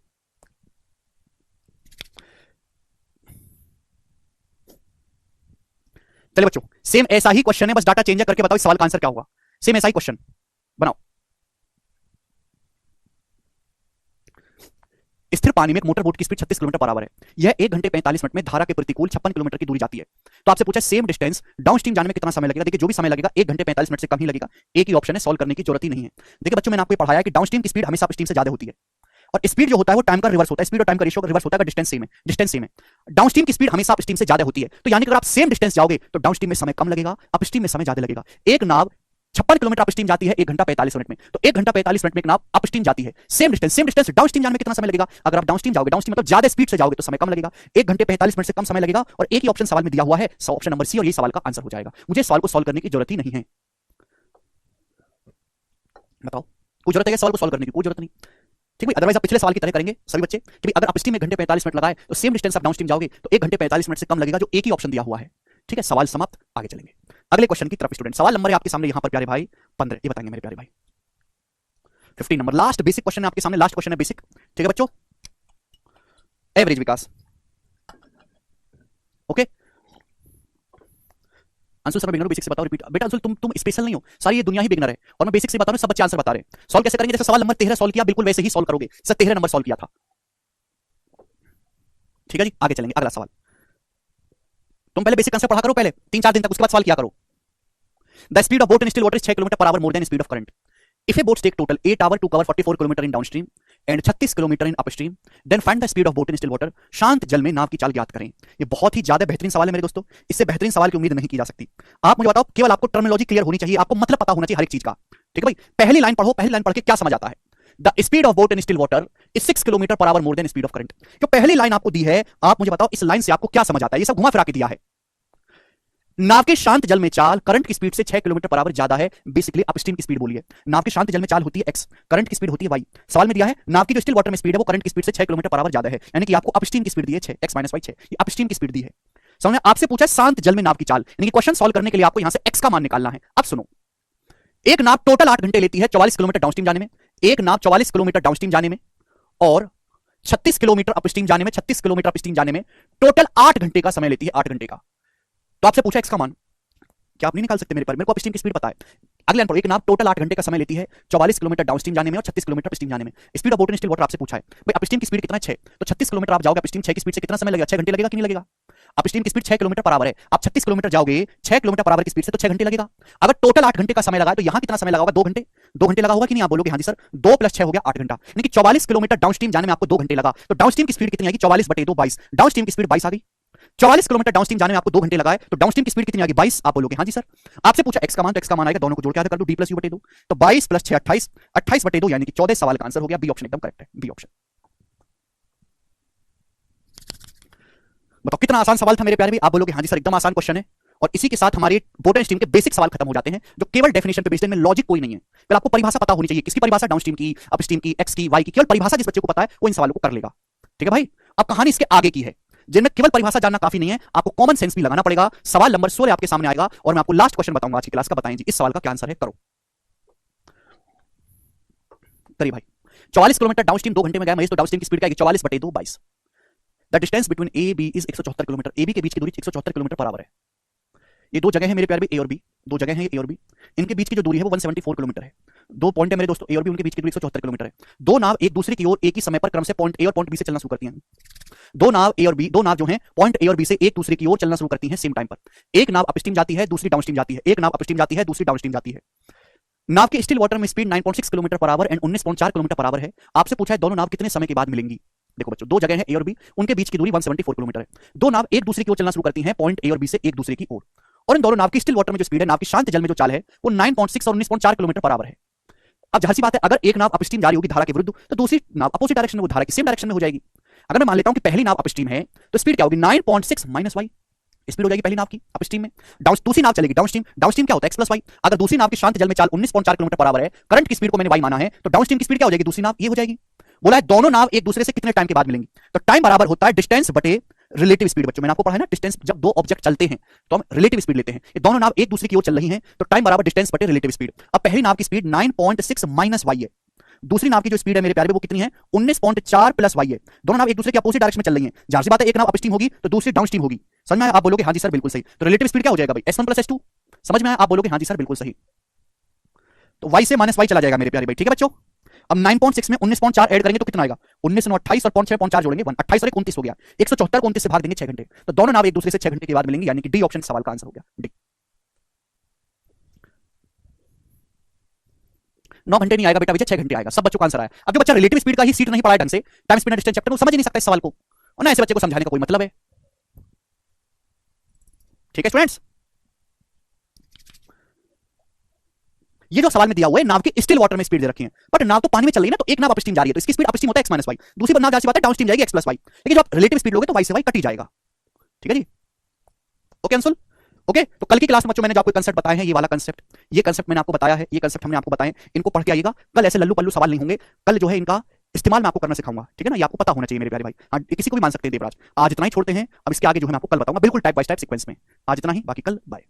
चलिए बच्चों, सेम ऐसा ही क्वेश्चन है, बस डाटा चेंज करके बताओ इस सवाल का आंसर क्या होगा। सेम ऐसा ही क्वेश्चन बनाओ। स्थिर पानी में एक मोटर बोट की स्पीड 36 किलोमीटर पर आवर है। यह 1 घंटे 45 मिनट में धारा के प्रतिकूल 56 किलोमीटर की दूरी जाती है। तो आपसे पूछा सेम डिस्टेंस डाउनस्ट्रीम जाने में कितना समय लगेगा। देखिए जो भी समय लगेगा 1 घंटे 45 मिनट से कम ही लगेगा। एक ही ऑप्शन है, सॉल्व करने की जरूरत ही नहीं है। देखिए बच्चों मैंने आपको पढ़ाया है कि डाउनस्ट्रीम की स्पीड हमेशा अपस्ट्रीम से ज्यादा होती है, और स्पीड जो होता है वो टाइम का रिवर्स होता है। स्पीड और टाइम का रेशियो का रिवर्स होता है, डिस्टेंस सेम है। डिस्टेंस सेम है, डाउनस्ट्रीम की स्पीड हमेशा अपस्ट्रीम से ज्यादा होती है। तो यानी कि अगर आप सेम डिस्टेंस जाओगे तो डाउनस्ट्रीम में समय कम लगेगा, अपस्ट्रीम में समय ज्यादा लगेगा। एक नाव 56 किलोमीटर अपस्ट्रीम जाती है 1 घंटा 45 मिनट में, तो 1 घंटा 45 मिनट में एक नाव अपस्ट्रीम जाती है। सेम डिस्टेंस डाउनस्ट्रीम जाने में कितना समय लगेगा? अगर आप डाउनस्ट्रीम जाओगे, डाउनस्ट्रीम मतलब ज्यादा स्पीड से जाओगे तो समय कम लगेगा। 1 घंटे 45 मिनट से कम समय लगेगा, और एक ही ऑप्शन सवाल में दिया हुआ है, ऑप्शन नंबर सी, और ये सवाल का आंसर हो जाएगा। मुझे सवाल को सॉल्व करने की जरूरत ही नहीं है। बताओ, कोई जरूरत है सवाल को सॉल्व करने की? कोई जरूरत नहीं, ठीक है। अदरवाइज आप पिछले सवाल की तरह करेंगे सभी बच्चे कि अगर अपस्ट्रीम में 1 घंटे 45 मिनट लगाए तो सेम डिस्टेंस आप डाउनस्ट्रीम जाओगे तो 1 घंटे 45 मिनट से कम लगेगा, जो एक ही ऑप्शन दिया हुआ है। ठीक है, सवाल समाप्त। आगे चलेंगे अगले क्वेश्चन की तरफ स्टूडेंट। सवाल नंबर है आपके सामने यहां पर प्यारे भाई 15। ये बताएंगे मेरे प्यारे भाई 15 नंबर, लास्ट बेसिक क्वेश्चन है आपके सामने। लास्ट क्वेश्चन है बेसिक, ठीक है बच्चों। एवरेज विकास, ओके। अंशुल सर मैं बिगनर, बेसिक से बताओ रिपीट। बेटा अंशुल तुम स्पेशल नहीं हो, सारी ये दुनिया ही बिगनर है, और मैं बेसिक से बता रहा हूं, सब बच्चे आंसर बता रहे हैं। सॉल्व कैसे करेंगे? जैसे सवाल नंबर 13 सॉल्व किया बिल्कुल वैसे ही सॉल्व करोगे। सर 13 नंबर सॉल्व किया था, ठीक है जी। आगे चलेंगे, अगला सवाल। तुम पहले बेसिक आंसर पढ़ा करो पहले 3-4 दिन तक, उसके बाद सवाल किया करो। The speed of boat in still water is 6 kilometre per our more than speed of current. If a boat take total 8 hours to cover 44 kilometre in downstream and 36 kilometre in upstream, then find the speed of boat in still water। शांत जल में नाव की चाल ज्ञात करें। ये बहुत ही ज्यादा बेहतरीन सवाल है मेरे दोस्तों, इससे बेहतरीन सवाल की उम्मीद नहीं की जा सकती। आप मुझे बताओ, केवल आपको टर्मिनोलॉजी क्लियर होनी चाहिए, आपको मतलब पता होना चाहिए हर एक चीज का, ठीक है भाई। पहली लाइन पढ़ो, पहली लाइन पढ़ के क्या समझ आता है? The speed of boat in still water is 6 kilometre per our more than speed of current. जो पहली लाइन आपको दी है, आप मुझे बताओ इस लाइन से आपको क्या समझ आता है? ये सब घुमा फिरा के दिया है। नाव के शांत जल में चाल करंट की स्पीड से 6 किलोमीटर पर आवर ज्यादा है। बेसिकली अपस्ट्रीम की स्पीड बोलिए। नाव के शांत जल में चाल होती है x, करंट की स्पीड होती है y। सवाल में दिया है नाव की जो स्टिल वाटर में स्पीड है वो करंट की स्पीड से 6 किलोमीटर पर आवर ज्यादा है, यानी कि आपको अपस्ट्रीम की स्पीड दी है 6 x - y 6, ये अपस्ट्रीम की स्पीड दी है। समझे? आपसे पूछा है शांत जल में नाव की चाल, यानी कि क्वेश्चन सॉल्व करने के लिए आपको यहां से x का मान निकालना है। अब सुनो, एक नाव टोटल 8 घंटे लेती है 44 किलोमीटर डाउनस्ट्रीम जाने में, एक नाव 44 किलोमीटर डाउनस्ट्रीम जाने में और 36 किलोमीटर अपस्ट्रीम जाने में, 36 किलोमीटर अपस्ट्रीम जाने में टोटल 8 घंटे का समय लेती है, 8 घंटे का। तो आपसे पूछा x का मान, क्या आप नहीं निकाल सकते मेरे पर? मेरे को अपस्ट्रीम की स्पीड पता है। अगले लाइन पर एक नाव टोटल 8 घंटे का समय लेती है 44 किलोमीटर डाउनस्ट्रीम जाने में और 36 किलोमीटर अपस्ट्रीम जाने में। Speed of boat in still water आपसे पूछा है भाई, अपस्ट्रीम की स्पीड कितना है 6, तो 36 किलोमीटर आप जाओगे अपस्ट्रीम 6 की स्पीड से, कितना समय लगेगा? 6 घंटे लगेगा कि नहीं लगेगा? अपस्ट्रीम की स्पीड 6 किलोमीटर पर आवर है, आप 36 किलोमीटर जाओगे 6 किलोमीटर पर आवर की स्पीड से, तो 6 घंटे लगेगा। अगर टोटल 8 घंटे का समय लगा तो यहां कितना समय लगा होगा? 2 घंटे। 2 घंटे लगा होगा कि नहीं? आप बोलोगे हाँ जी सर, 2 + 6 हो गया 8 घंटा, यानी कि 44 किलोमीटर डाउनस्ट्रीम जाने में आपको 2 घंटे लगा। तो डाउनस्ट्रीम की स्पीड कितनी आएगी? 44 बटे 2 22। डाउनस्ट्रीम की स्पीड 22 आ गई। 44 किलोमीटर डाउनस्ट्रीम जाने में आपको 2 घंटे लगाए, तो डाउनस्ट्रीम की स्पीड कितनी आ गई? 22। आप बोलोगे हाँ जी सर। आपसे पूछा x का मान, तो x का मान आएगा, दोनों को जोड़ के आधा कर दो, d + u बटे 2, तो 22 + 6 28, 28 बटे 2 यानी कि 14। सवाल का आंसर हो गया बी ऑप्शन, एकदम करेक्ट है, बी ऑप्शन। बताओ कितना आसान सवाल था मेरे प्यारे भी? आप बोलोगे हाँ जी सर एकदम आसान क्वेश्चन है। और इसी के साथ हमारे बोट एंड स्ट्रीम के बेसिक सवाल खत्म हो जाते हैं, जो केवल डेफिनेशन पे बेस्ड है, लॉजिक कोई नहीं है। पहले आपको परिभाषा पता होनी चाहिए, किसकी परिभाषा? डाउनस्ट्रीम की, अपस्ट्रीम की, एक्स की, वाई की। केवल परिभाषा जिस बच्चे को पता है वो इन सवालों को कर लेगा, ठीक है भाई। अब कहानी इसके आगे की है, जिनमें केवल परिभाषा जानना काफी नहीं है, आपको कॉमन सेंस भी लगाना पड़ेगा। सवाल नंबर 16 आपके सामने आएगा और मैं आपको लास्ट क्वेश्चन बताऊंगा आज की क्लास का। बताएं जी इस सवाल का क्या आंसर है, करो करिए भाई। 44 किलोमीटर डाउनस्ट्रीम 2 घंटे में गया महेश, तो डाउनस्ट्रीम की स्पीड क्या है? 44 बटे 2 22। The distance between A B is 174 kilometre. A B के बीच की दूरी 174 किलोमीटर पर आवर है। ये दो जगह है मेरे प्यारे भी, ए और बी, दो जगह है ए और बी। इनके बीच की जो दूरी है वो 174 किलोमीटर है। दो पॉइंट है मेरे दोस्तों, ए और बी, उनके बीच की दूरी 174 किलोमीटर है। दो नाव एक दूसरे की ओर एक ही समय पर क्रम से पॉइंट ए और पॉइंट बी से चलना शुरू करती हैं। दो नाव ए और बी, दो नाव जो हैं पॉइंट ए और बी से एक दूसरे की ओर चलना शुरू करती हैं सेम टाइम पर। एक नाव अपस्ट्रीम जाती है, दूसरी डाउनस्ट्रीम जाती है। एक नाव अपस्ट्रीम जाती है, दूसरी डाउनस्ट्रीम जाती है। नाव की स्टिल वाटर में speed 9.6 kilometre per our and 19.4 kilometre per hour है। आपसे पूछा है दोनों नाव कितने समय के बाद मिलेंगी। देखो बच्चों, दो जगह है ए और बी, उनके बीच की दूरी 174 किलोमीटर है। दो नाव एक दूसरे की ओर चलना शुरू करती हैं पॉइंट ए और बी से एक दूसरे की ओर, और इन दोनों नाव की स्टिल वाटर में जो स्पीड है, नाव की शांत जल में जो चाल है, वो 9.6 और 19.4 किलोमीटर पर आवर है। अब जाहिर सी बात है, अगर एक नाव अपस्ट्रीम जा रही होगी धारा के विरुद्ध, तो दूसरी नाव अपोजिट डायरेक्शन में, वो धारा की सेम डायरेक्शन में हो जाएगी। अगर मैं मान लेता हूं कि पहली नाव अपस्ट्रीम है, तो स्पीड क्या होगी 9.6 माइनस वाई स्पीड हो जाएगी पहली नाव की अपस्ट्रीम में। दूसरी नाव चलेगी डाउनस्ट्रीम, डाउनस्ट्रीम क्या होता है एक्स प्लस वाई। अगर दूसरी नाव की शांत जल में चाल 19.4 किलोमीटर पर आवर है, करंट की स्पीड को मैंने वाई माना है, तो डाउनस्ट्रीम की स्पीड क्या हो जाएगी दूसरी नाव ये हो जाएगी। बोला है दोनों नाव एक दूसरे से कितने टाइम के बाद मिलेंगी, तो टाइम बराबर होता है डिस्टेंस बटे रिलेटिव स्पीड। बच्चों मैंने आपको पढ़ा है ना, डिस्टेंस जब दो ऑब्जेक्ट चलते हैं तो हम रिलेटिव स्पीड लेते हैं। ये दोनों नाव एक दूसरे की ओर चल रही हैं, तो टाइम बराबर डिस्टेंस बटे रिलेटिव स्पीड। अब पहली नाव की स्पीड 9.6 माइनस वाई है, दूसरी नाव की जो स्पीड है मेरे प्यारे वो कितनी है 19.4 प्लस वाई है। दोनों नाव एक दूसरे के अपोजिट डायरेक्शन में चल रही हैं। जाहिर सी बात है, एक नाव अपस्ट्रीम होगी तो दूसरी डाउनस्ट्रीम होगी। समझ में आया? आप बोलोगे हाँ जी सर बिल्कुल सही। तो रिलेटिव स्पीड क्या हो जाएगा भाई S1 प्लस S2। समझ में आया? आप बोलोगे हाँ जी सर बिल्कुल सही। तो y से माइनस वाई चला जाएगा मेरे प्यारे भाई, ठीक है बच्चों। अब 9.6 में 19.4 ऐड करेंगे तो कितना आएगा 19 और 28 और 6.4 जोड़ेंगे 28 और 29 हो गया 174 को 29 से भाग देंगे 6 घंटे। तो दोनों नाव एक दूसरे से 6 घंटे के बाद मिलेंगी, यानी कि डी ऑप्शन सवाल का आंसर हो गया डी। 9 घंटे नहीं आएगा बेटा विजय, 6 घंटे आएगा। सब बच्चों का आंसर आया। अब जो बच्चा रिलेटिव स्पीड का ही सीट नहीं पढ़ा है ढंग से, time speed and distance chapter, वो समझ ही नहीं सकता इस सवाल को, और ना ऐसे बच्चे को समझाने का कोई मतलब है। ठीक है स्टूडेंट्स, ये जो सवाल में दिया हुआ है, नाव की स्टिल वाटर में स्पीड दे रखी है, बट नाव तो पानी में चल रही है ना, तो एक नाव अपस्ट्रीम जा रही है तो इसकी स्पीड अपस्ट्रीम होता है x माइनस वाई, दूसरी नाव जाती है डाउनस्ट्रीम जाएगी x प्लस वाई। लेकिन जब आप रिलेटिव स्पीड लोगे तो y से y कट ही जाएगा। ठीक है जी, ओके अंशुल। ओके, तो कल की क्लास में बच्चों मैंने जो आपको कंसेप्ट बताए हैं, ये वाला कंसेप्ट, ये कंसेप्ट मैंने आपको बताया है, ये कंसेप्ट हमने आपको बताए, इनको पढ़ के आइएगा। कल ऐसे लल्लू पल्लू सवाल नहीं होंगे, कल जो है इनका इस्तेमाल मैं आपको करना सिखाऊंगा। ठीक है ना, ये आपको पता होना चाहिए मेरे प्यारे भाई। हाँ, किसी को भी मान सकते हैं देवराज। आज इतना ही छोड़ते हैं, अब इसके आगे जो है मैं आपको कल बताऊंगा, बिल्कुल टाइप बाय टाइप सीक्वेंस में। आज इतना ही, बाकी कल बाय।